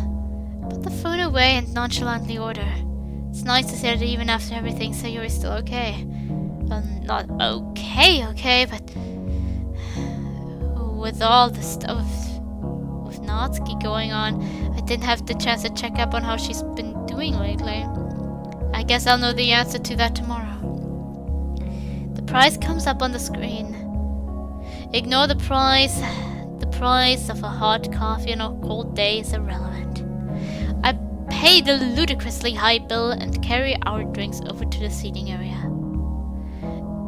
Put the phone away and nonchalantly order. It's nice to see that even after everything, Sayori's still okay. Not okay, but with all the stuff with Natsuki going on, I didn't have the chance to check up on how she's been doing lately. I guess I'll know the answer to that tomorrow. The price comes up on the screen. Ignore the price. The price of a hot coffee on a cold day is irrelevant. I pay the ludicrously high bill and carry our drinks over to the seating area.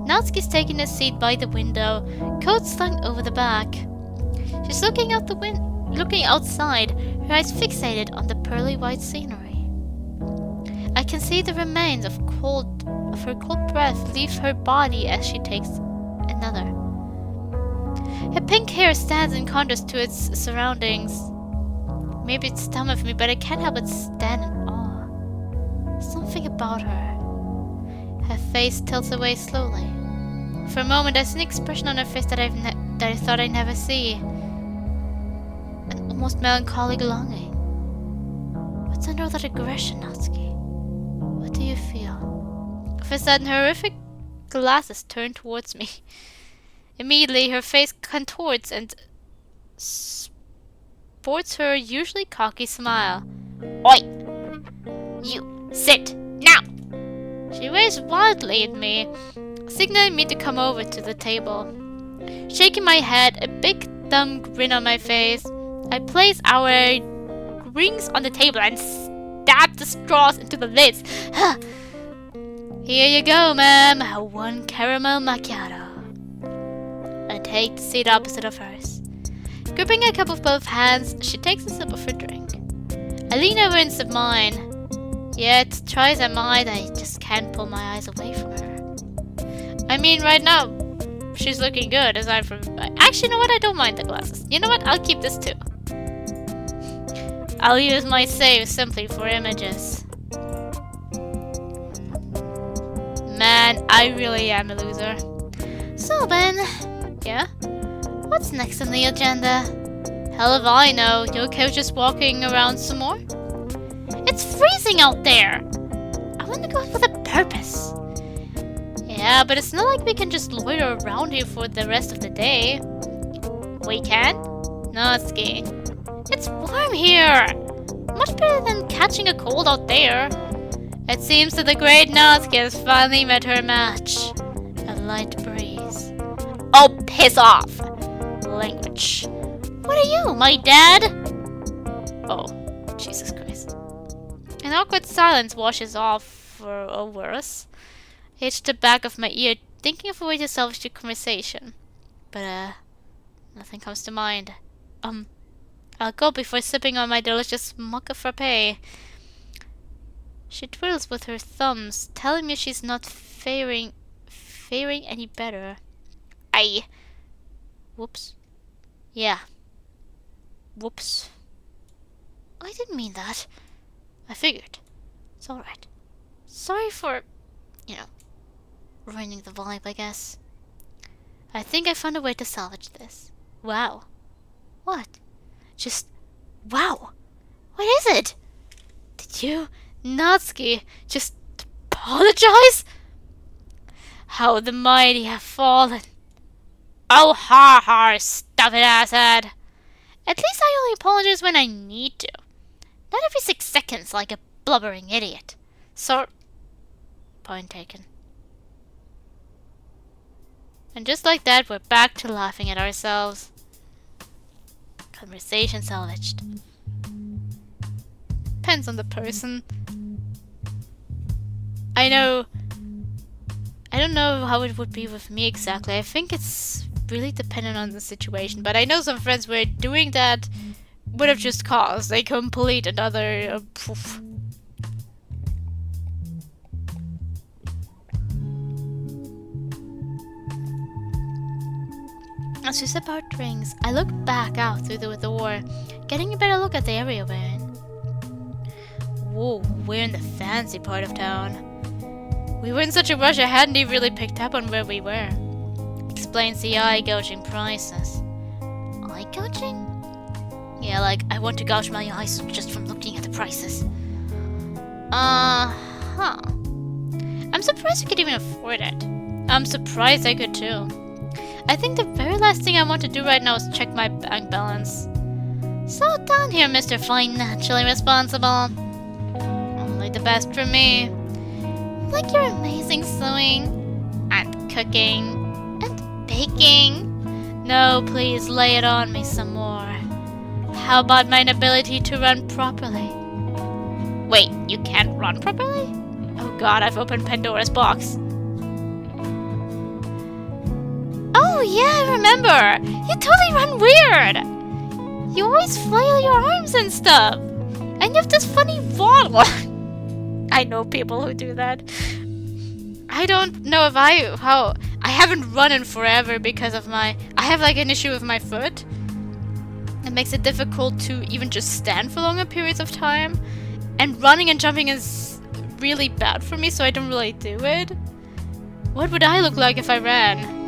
Natsuki's taking a seat by the window, coat slung over the back. She's looking outside, her eyes fixated on the pearly white scenery. I can see the remains of her cold breath leave her body as she takes another. Her pink hair stands in contrast to its surroundings. Maybe it's dumb of me, but I can't help but stand in awe. Something about her. Her face tilts away slowly. For a moment, there's an expression on her face that I thought I'd never see. An almost melancholic longing. What's under that aggression, Natsuki? What do you feel? For a sudden, her horrific glasses turn towards me. Immediately, her face contorts and sports her usually cocky smile. Oi! You, sit, now! She waves wildly at me, signaling me to come over to the table. Shaking my head, a big dumb grin on my face, I place our rings on the table and stab the straws into the lids. Here you go, ma'am. 1 caramel macchiato. I take the seat opposite of hers. Gripping a cup with both hands, she takes a sip of her drink. I lean over and sip mine. Yet, try as I might, I just can't pull my eyes away from her. I mean, right now, she's looking good, aside from... Actually, you know what? I don't mind the glasses. You know what? I'll keep this too. I'll use my save simply for images. Man, I really am a loser. So, Ben... Yeah? What's next on the agenda? Hell if I know. You okay with just walking around some more? It's freezing out there! I want to go out with a purpose. Yeah, but it's not like we can just loiter around here for the rest of the day. We can? Natsuki. It's warm here! Much better than catching a cold out there. It seems that the great Natsuki has finally met her match. A light breeze. Oh, piss off! Language. What are you, my dad? Oh, Jesus Christ. An awkward silence washes over us. I itch the back of my ear, thinking of a way to salvage the conversation. But, nothing comes to mind. I'll go before sipping on my delicious mocha frappe. She twiddles with her thumbs, telling me she's not faring any better. Whoops. Yeah. Whoops. I didn't mean that. I figured. It's alright. Sorry for, you know, ruining the vibe, I guess. I think I found a way to salvage this. Wow. What? Just... wow! What is it? Did you, Natsuki, just apologize? How the mighty have fallen. Oh, ha ha, stuff it, asshead. At least I only apologize when I need to. Not every 6 seconds like a blubbering idiot. So... point taken. And just like that, we're back to laughing at ourselves. Conversation salvaged. Depends on the person. I don't know how it would be with me exactly. I think it's really dependent on the situation. But I know some friends where doing that would have just caused a complete another poof. As we sip our drinks, I look back out through the door, getting a better look at the area we're in. Whoa, we're in the fancy part of town. We were in such a rush I hadn't even really picked up on where we were. Explains the eye-gouging prices. Eye-gouging? Yeah, like, I want to gouge my eyes just from looking at the prices. Uh-huh. I'm surprised we could even afford it. I'm surprised I could too. I think the very last thing I want to do right now is check my bank balance. Slow down here, Mr. Financially Responsible. Only the best for me. Like your amazing sewing, and cooking, and baking. No, please lay it on me some more. How about my inability to run properly? Wait, you can't run properly? Oh god, I've opened Pandora's box. Oh yeah, I remember! You totally run weird! You always flail your arms and stuff! And you have this funny waddle! I know people who do that. I don't know if I haven't run in forever because of I have like an issue with my foot. It makes it difficult to even just stand for longer periods of time. And running and jumping is really bad for me, so I don't really do it. What would I look like if I ran?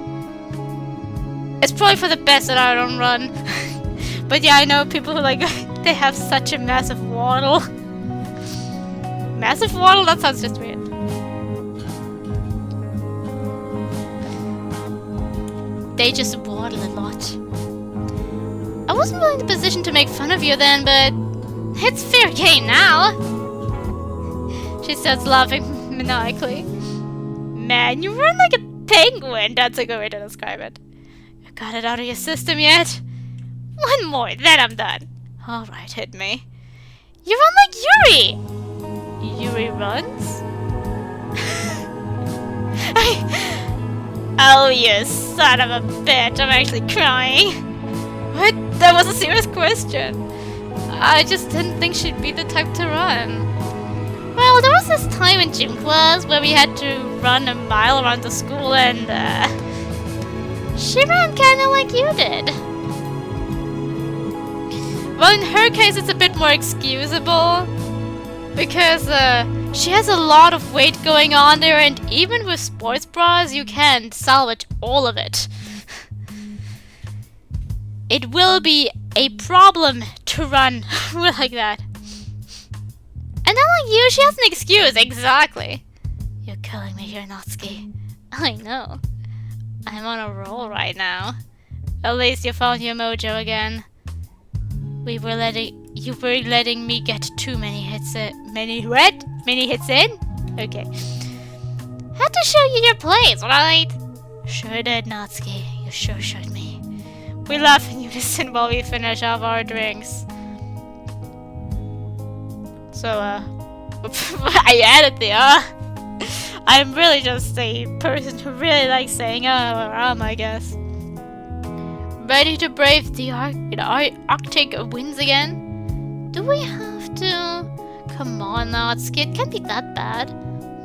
It's probably for the best that I don't run. But yeah, I know people who like, they have such a massive waddle. Massive waddle? That sounds just weird. They just waddle a lot. I wasn't really in the position to make fun of you then, but it's fair game now. She starts laughing maniacally. Man, you run like a penguin. That's a good way to describe it. You got it out of your system yet? One more, then I'm done. Alright, hit me. You run like Yuri! Yuri runs? Oh, you son of a bitch, I'm actually crying. What? That was a serious question. I just didn't think she'd be the type to run. Well, there was this time in gym class where we had to run a mile around the school and, she ran kinda like you did. Well, in her case, it's a bit more excusable. Because, she has a lot of weight going on there, and even with sports bras, you can't salvage all of it. It will be a problem to run like that. And unlike you, she has an excuse, exactly. You're killing me here, Natsuki. I know. I'm on a roll right now. At least you found your mojo again. You were letting me get too many hits in. Many hits in? Okay. Had to show you your plays, right? Sure did, Natsuki. You sure showed me. We laugh in unison while we finish off our drinks. So, I added the I'm really just a person who really likes saying I guess. Ready to brave the Arctic winds again? Do we have to? Come on, Natsuki, it can't be that bad.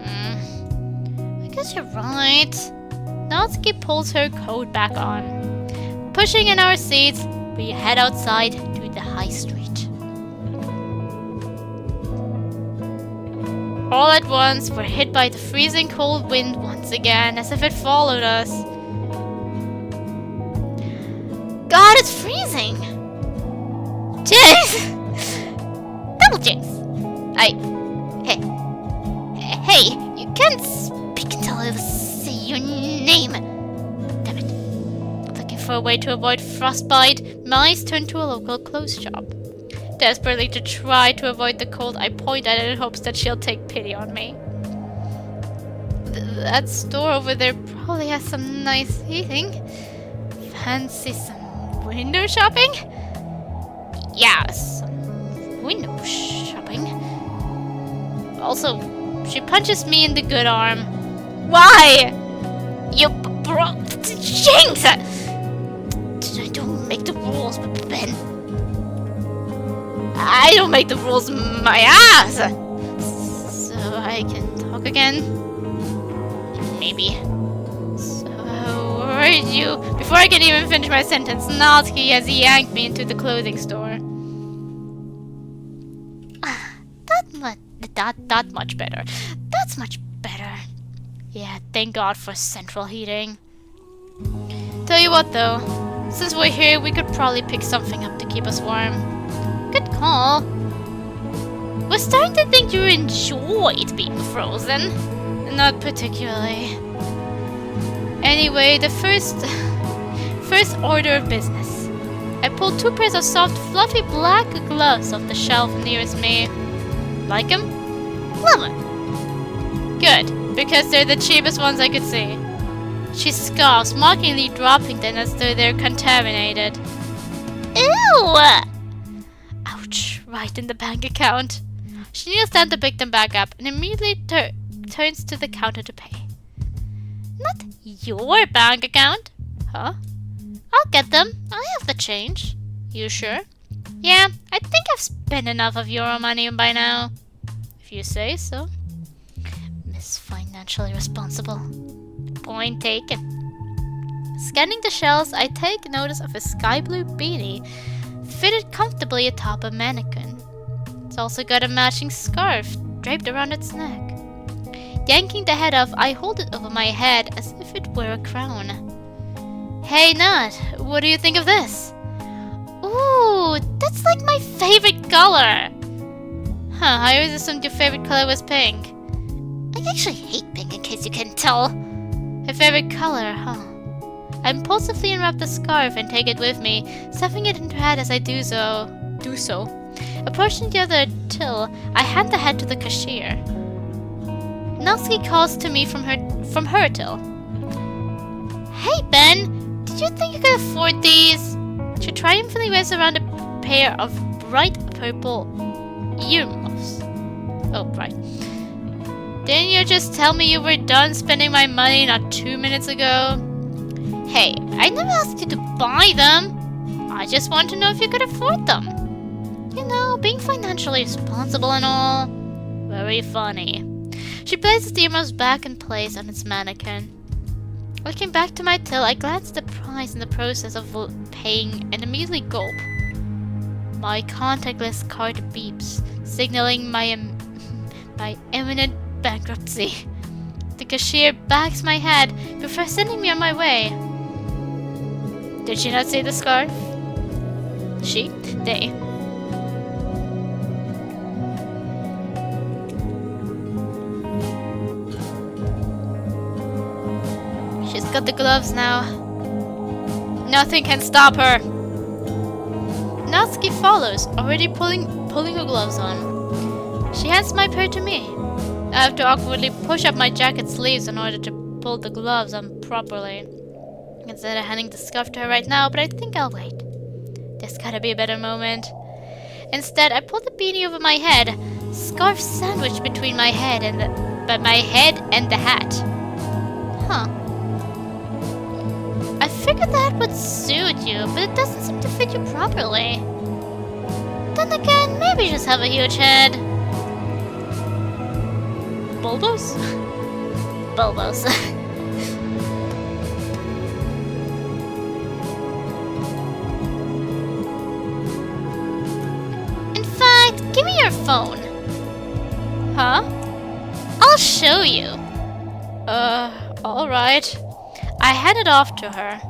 I guess you're right. Natsuki pulls her coat back on. Pushing in our seats, we head outside to the high street. All at once, we're hit by the freezing cold wind once again, as if it followed us. God, it's freezing! Jinx! Double Jinx! Hey, you can't speak until I say your name. Damn it. Looking for a way to avoid frostbite, my eyes turn to a local clothes shop. Desperately to try to avoid the cold, I point at it in hopes that she'll take pity on me. That store over there probably has some nice eating. Fancy some window shopping? Yeah, some window shopping. Also, she punches me in the good arm. Why? You bro... Jinx! I don't make the rules, Ben. I don't make the rules, my ass! So I can talk again? Maybe. So, where are you? Before I can even finish my sentence, Natsuki has yanked me into the clothing store. That much better. That's much better. Yeah, thank God for central heating. Tell you what though, since we're here, we could probably pick something up to keep us warm. Good call. Was starting to think you enjoyed being frozen. Not particularly. Anyway, the first order of business. I pulled 2 pairs of soft, fluffy black gloves off the shelf nearest me. Like them? Love them. Good, because they're the cheapest ones I could see. She scoffs, mockingly dropping them as though they're contaminated. Ew! Ouch, right in the bank account. She kneels down to pick them back up and immediately turns to the counter to pay. Not your bank account? Huh? I'll get them. I have the change. You sure? Yeah, I think I've spent enough of your money by now. If you say so. Miss Financially Responsible. Point taken. Scanning the shelves, I take notice of a sky blue beanie fitted comfortably atop a mannequin. It's also got a matching scarf draped around its neck. Yanking the head off, I hold it over my head as if it were a crown. Hey Nat, what do you think of this? Ooh, that's like my favorite color! Huh, I always assumed your favorite color was pink. I actually hate pink, in case you couldn't tell. Her favorite color, huh? I impulsively unwrap the scarf and take it with me, stuffing it into her head as I do so. Approaching the other till, I hand the head to the cashier. Natsuki calls to me from her till. Hey Ben, did you think you could afford these? She triumphantly waves around a pair of bright purple earmuffs. Oh, right. Didn't you just tell me you were done spending my money not 2 minutes ago? Hey, I never asked you to buy them. I just want to know if you could afford them. You know, being financially responsible and all. Very funny. She places the earmuffs back in place on its mannequin. Looking back to my till, I glance at the price in the process of paying and immediately gulp. My contactless card beeps, signaling my imminent bankruptcy. The cashier backs my head before sending me on my way. Did she not see the scarf? She? They. She's got the gloves now. Nothing can stop her. Natsuki follows, already pulling her gloves on. She hands my pair to me. I have to awkwardly push up my jacket sleeves in order to pull the gloves on properly. Instead of handing the scarf to her right now, but I think I'll wait. There's gotta be a better moment. Instead, I pull the beanie over my head, scarf sandwiched between my head and the hat. Huh. I figured that would suit you, but it doesn't seem to fit you properly. Then again, maybe you just have a huge head. Bulbos? Bulbos. your phone? Huh? I'll show you. Alright. I handed off to her.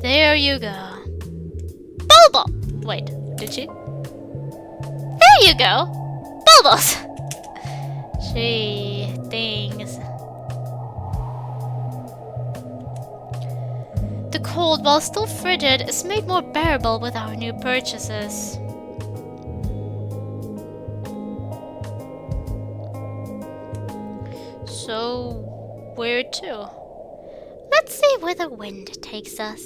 There you go. Bulbo! Wait, did she? There you go! Bulbos! Gee, things. The cold, while still frigid, is made more bearable with our new purchases. So, where to? Let's see where the wind takes us.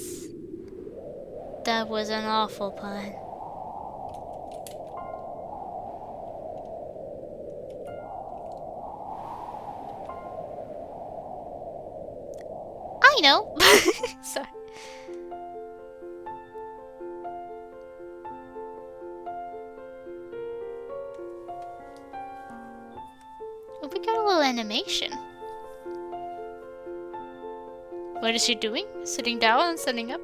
That was an awful pun. I know. Sorry. Oh, we got a little animation. What is she doing? Sitting down and standing up?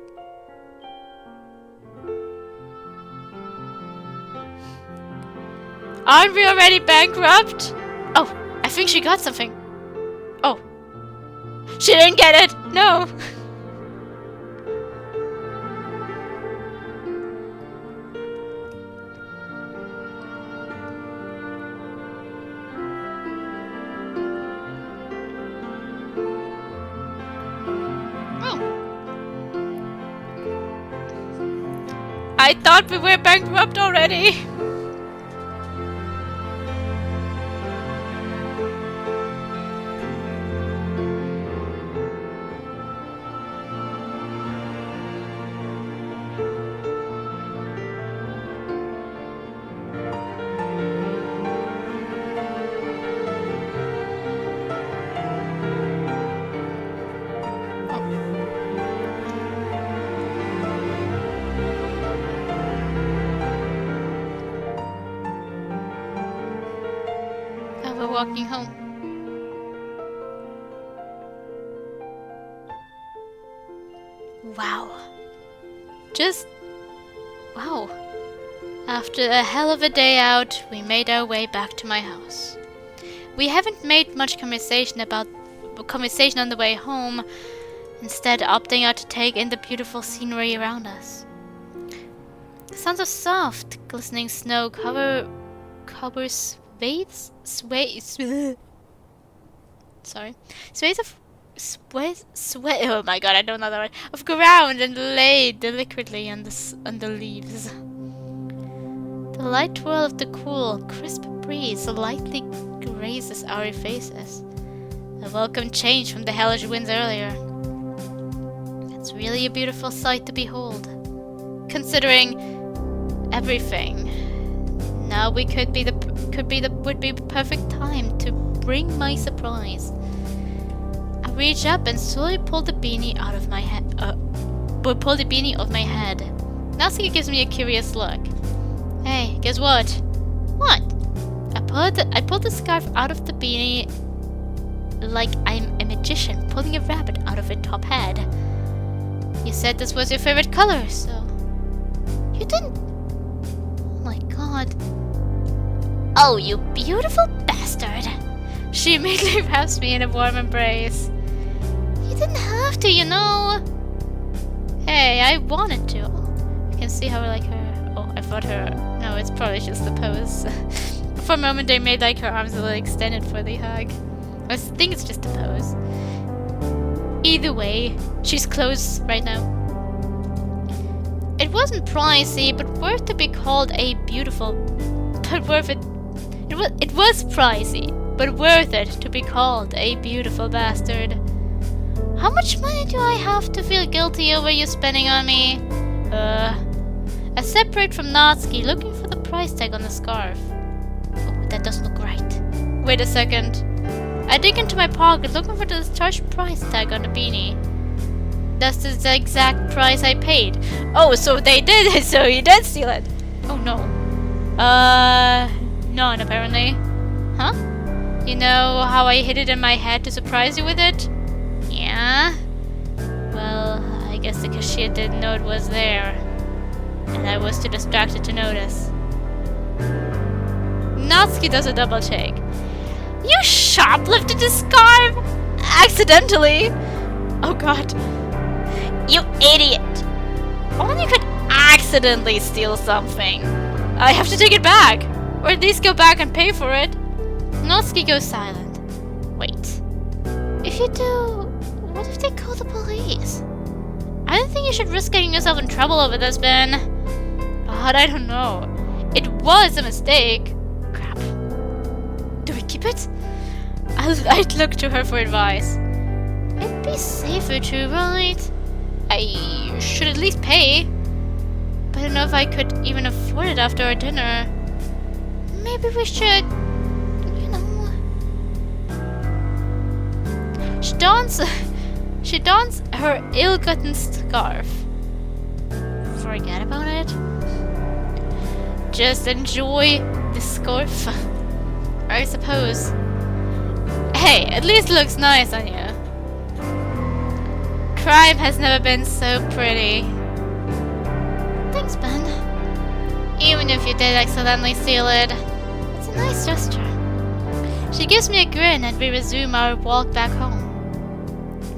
Aren't we already bankrupt? Oh, I think she got something. Oh. She didn't get it! No! Oh. I thought we were bankrupt already! Walking home. Wow. Just wow. After a hell of a day out, we made our way back to my house. We haven't made much conversation on the way home, instead opting out to take in the beautiful scenery around us. Sounds of soft, glistening snow covers sways oh my god, I don't know that word, of ground and laid delicately on the leaves. The light twirl of the cool, crisp breeze lightly grazes our faces. A welcome change from the hellish winds earlier. It's really a beautiful sight to behold. Considering everything, now would be the perfect time to bring my surprise. I reach up and slowly pull the beanie out of my head. Pull the beanie off my head. Natsuki gives me a curious look. Hey, guess what? What? I pulled the scarf out of the beanie like I'm a magician pulling a rabbit out of a top hat. You said this was your favorite color, so you didn't. Oh my god. Oh, you beautiful bastard! She immediately wraps me in a warm embrace. You didn't have to, you know. Hey, I wanted to. You can see how like her. Oh, I thought her. No, it's probably just the pose. For a moment, they made like her arms a little extended for the hug. I think it's just a pose. Either way, she's close right now. It wasn't pricey, but worth to be called a beautiful. But worth it. It was pricey, but worth it to be called a beautiful bastard. How much money do I have to feel guilty over you spending on me? I separate from Natsuki, looking for the price tag on the scarf. Oh, that doesn't look right. Wait a second. I dig into my pocket, looking for the charged price tag on the beanie. That's the exact price I paid. Oh, so they did it, so you did steal it. Oh no. None, apparently. Huh? You know how I hid it in my head to surprise you with it? Yeah? Well, I guess the cashier didn't know it was there. And I was too distracted to notice. Natsuki does a double take. You shoplifted the scarf? Accidentally? Oh god. You idiot! Only you could accidentally steal something. I have to take it back. Or at least go back and pay for it. Natsuki goes silent. Wait. If you do, what if they call the police? I don't think you should risk getting yourself in trouble over this, Ben. But I don't know. It was a mistake. Crap. Do we keep it? I'd look to her for advice. It'd be safer to, right? I should at least pay. But I don't know if I could even afford it after our dinner. Maybe we should, you know... She dons her ill-gotten scarf. Forget about it. Just enjoy the scarf, I suppose. Hey, at least it looks nice on you. Crime has never been so pretty. Thanks, Ben. Even if you did accidentally steal it, it's a nice gesture. She gives me a grin and we resume our walk back home.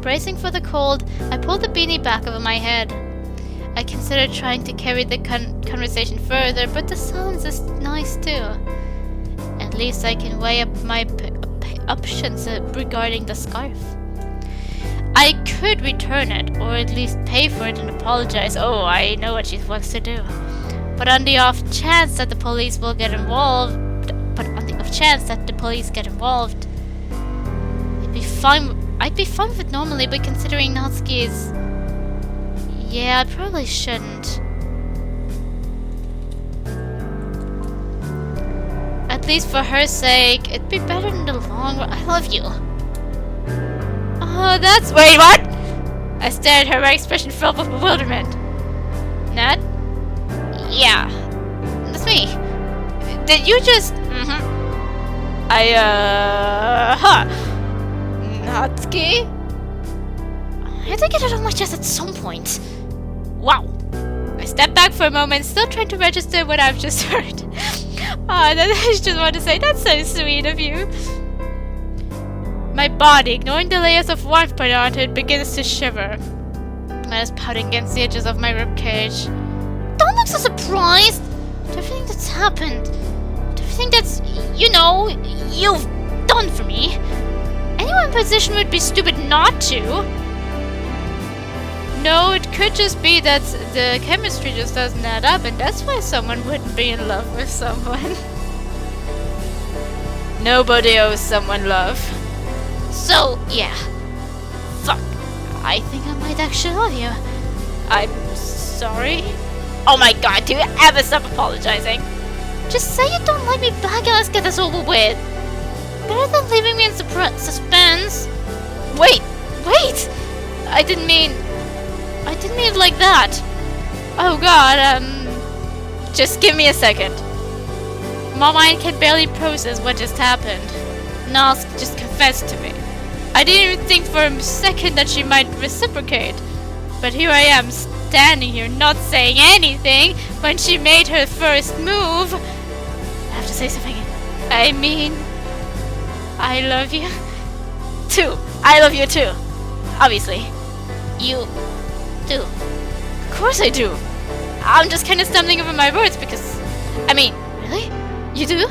Bracing for the cold, I pull the beanie back over my head. I consider trying to carry the conversation further, but the silence is nice too. At least I can weigh up my options regarding the scarf. I could return it, or at least pay for it and apologize. Oh, I know what she wants to do. But on the off chance that the police will get involved, I'd be fine with it normally, but considering Natsuki's... Yeah, I probably shouldn't. At least for her sake, it'd be better in the long run. I love you. Oh, that's... Wait, what? I stared at her, my expression filled with bewilderment. Nat? Yeah. That's me. Did you just... Natsuki? I had to get it off my chest at some point. Wow. I stepped back for a moment, still trying to register what I've just heard. I just want to say, that's so sweet of you. My body, ignoring the layers of warmth put onto it, begins to shiver. I was pouting against the edges of my ribcage. Don't look so surprised! To everything that's happened. To everything that's, you know, you've done for me. Anyone in position would be stupid not to. No, it could just be that the chemistry just doesn't add up, and that's why someone wouldn't be in love with someone. Nobody owes someone love. So, yeah. Fuck. I think I might actually love you. I'm sorry. Oh my god, do you ever stop apologizing? Just say you don't like me back and let's get this over with. Better than leaving me in suspense. Wait! I didn't mean it like that. Oh god, just give me a second. My mind can barely process what just happened. Nask just confessed to me. I didn't even think for a second that she might reciprocate. But here I am, standing here not saying anything when she made her first move. I have to say something. I mean, I love you too. I love you too. Obviously. You do. Of course I do. I'm just kind of stumbling over my words because... I mean, really? You do?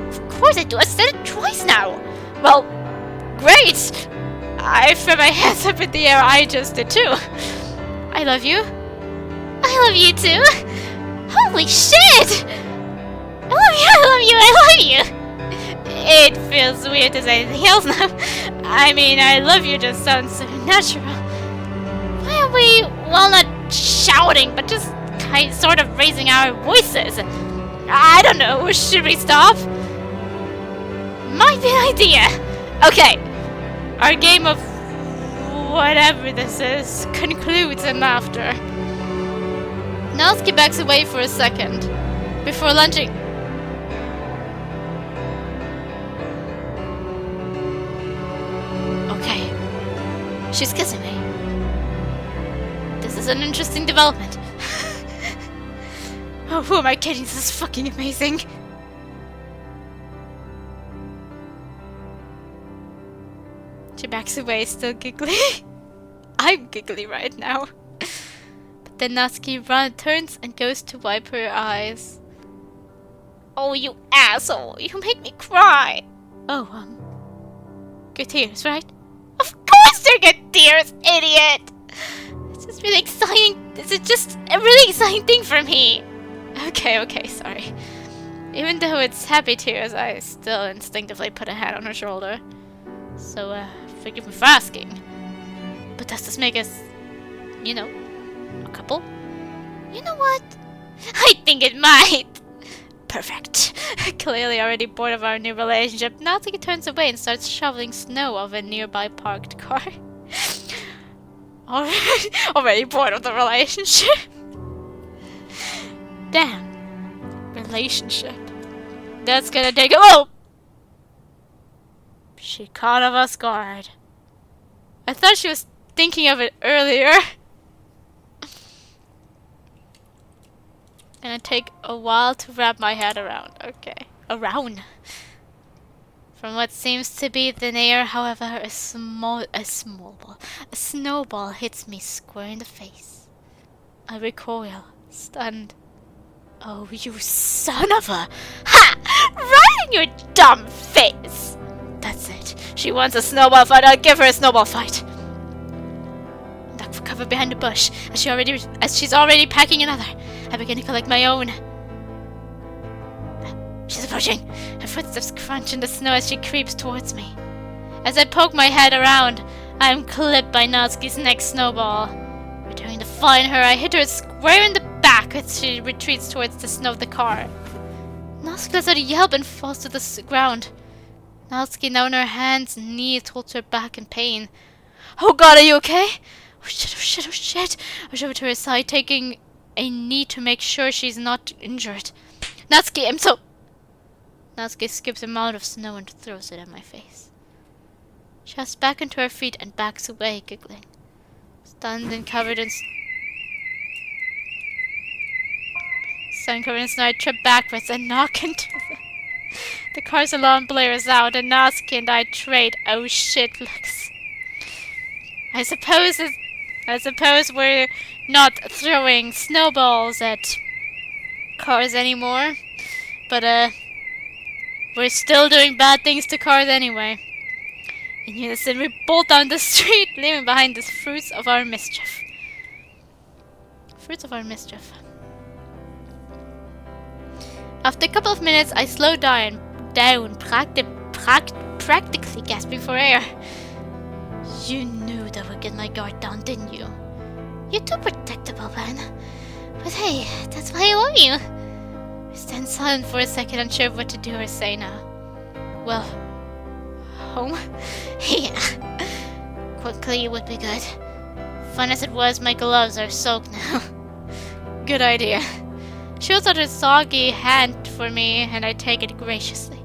Of course I do. I said it twice now. Well, great. I threw my hands up in the air. I just did too. I love you. I love you too. Holy shit! I love you. It feels weird to say anything else now. I mean, I love you just sounds so natural. Why are we, well, not shouting, but just sort of raising our voices? I don't know, should we stop? Might be an idea. Okay, our game of whatever this is concludes in laughter. Natsuki backs away for a second before lunging She's kissing me. This is an interesting development. Oh, who am I kidding? This is fucking amazing. She backs away, still giggly. I'm giggly right now. But then Natsuki turns and goes to wipe her eyes. Oh, you asshole! You make me cry! Oh, good tears, right? Of course they're good tears, idiot! It's just really exciting. This is just a really exciting thing for me. Okay, sorry. Even though it's happy tears, I still instinctively put a hand on her shoulder. So, forgive me for asking. But does this make us, you know, a couple? You know what? I think it might! Perfect. Clearly already bored of our new relationship, Natsuki turns away and starts shoveling snow off a nearby parked car. Already bored of the relationship. Damn. Relationship. That's gonna take a— Oh! She caught us off guard. I thought she was thinking of it earlier. Gonna take a while to wrap my head around. Okay. Around. From what seems to be thin air, however, a snowball hits me square in the face. I recoil, stunned. Oh, you son of a— Ha! Right in your dumb face! That's it. She wants a snowball fight. I'll give her a snowball fight. Duck for cover behind a bush, as she's already packing another. I begin to collect my own. She's approaching. Her footsteps crunch in the snow as she creeps towards me. As I poke my head around, I am clipped by Natsuki's next snowball. Returning to find her, I hit her square in the back as she retreats towards the snow of the car. Natsuki lets out a yelp and falls to the ground. Natsuki, now on her hands and knees, holds her back in pain. Oh god, are you okay? Oh shit. I shove her to her side, taking a knee to make sure she's not injured. Natsuki, Natsuki skips a mound of snow and throws it at my face. She hops back into her feet and backs away, giggling. Stunned and covered in snow, I trip backwards and knock into the car's alarm blares out, and Natsuki and I trade oh shit looks. I suppose we're not throwing snowballs at cars anymore, but we're still doing bad things to cars anyway. In unison, we bolt down the street, leaving behind the fruits of our mischief. After a couple of minutes, I slow down, practically gasping for air. You knew that would get my guard down, didn't you? You're too predictable, Ben. But hey, that's why I love you. I stand silent for a second, unsure of what to do or say now. Well, home? Yeah. Quickly would be good. Fun as it was, my gloves are soaked now. Good idea. She holds out her soggy hand for me, and I take it graciously.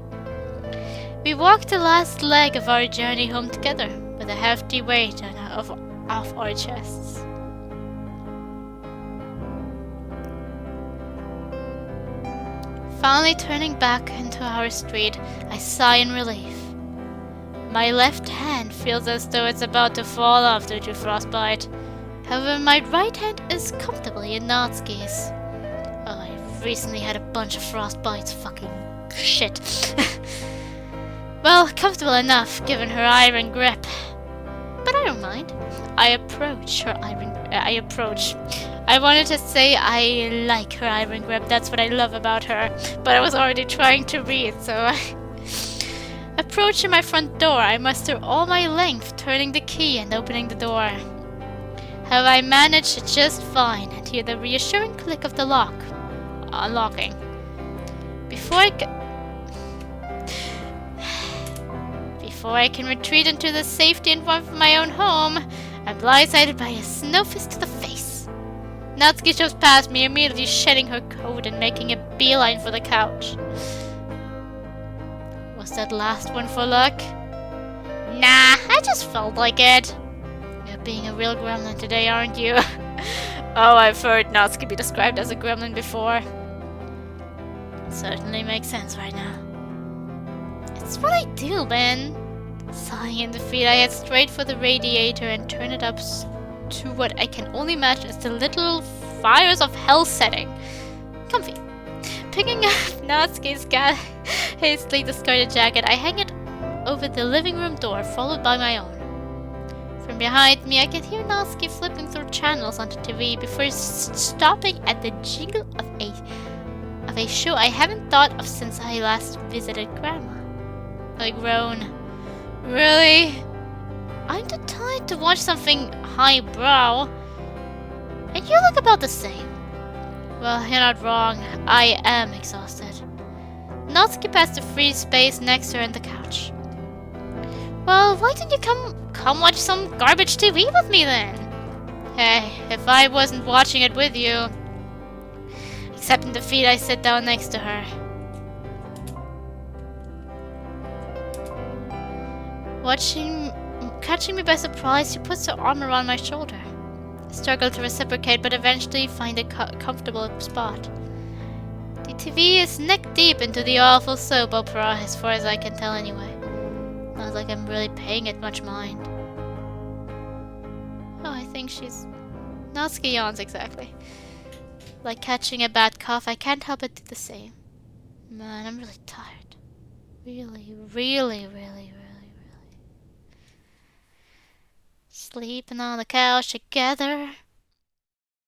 We walk the last leg of our journey home together, with a hefty weight off our chests. Finally turning back into our street, I sigh in relief. My left hand feels as though it's about to fall off due to frostbite. However, my right hand is comfortably in Natsuki's. Oh, I've recently had a bunch of frostbites. Fucking shit. Well, comfortable enough given her iron grip. But I don't mind. I wanted to say I like her iron grip. That's what I love about her. But I was already trying to read, so I approaching my front door. I muster all my length, turning the key and opening the door. Have I managed just fine and hear the reassuring click of the lock unlocking. Before I can retreat into the safety and warmth of my own home, I'm blindsided by a snow fist to the face. Natsuki shoves past me, immediately shedding her coat and making a beeline for the couch. Was that last one for luck? Nah, I just felt like it. A being a real gremlin today, aren't you? Oh, I've heard Natsuki be described as a gremlin before. Certainly makes sense right now. It's what I do, man. Sighing in defeat, I head straight for the radiator and turn it up to what I can only imagine is the little fires of hell setting. Comfy. Picking up Natsuki's hastily discarded jacket, I hang it over the living room door, followed by my own. From behind me, I can hear Natsuki flipping through channels on the TV before stopping at the jingle of a show I haven't thought of since I last visited Grandma. I groan. Really? I'm too tired to watch something highbrow. And you look about the same. Well, you're not wrong. I am exhausted. Natsuki passed the free space next to her on the couch. Well, why didn't you come watch some garbage TV with me then? Hey, if I wasn't watching it with you. Except in defeat, I sit down next to her. Catching me by surprise, she puts her arm around my shoulder. I struggle to reciprocate, but eventually find a comfortable spot. The TV is neck deep into the awful soap opera, as far as I can tell anyway. Not like I'm really paying it much mind. Oh, I think she's... Natsuki yawns exactly. Like catching a bad cough, I can't help but do the same. Man, I'm really tired. Really. Sleeping on the couch together.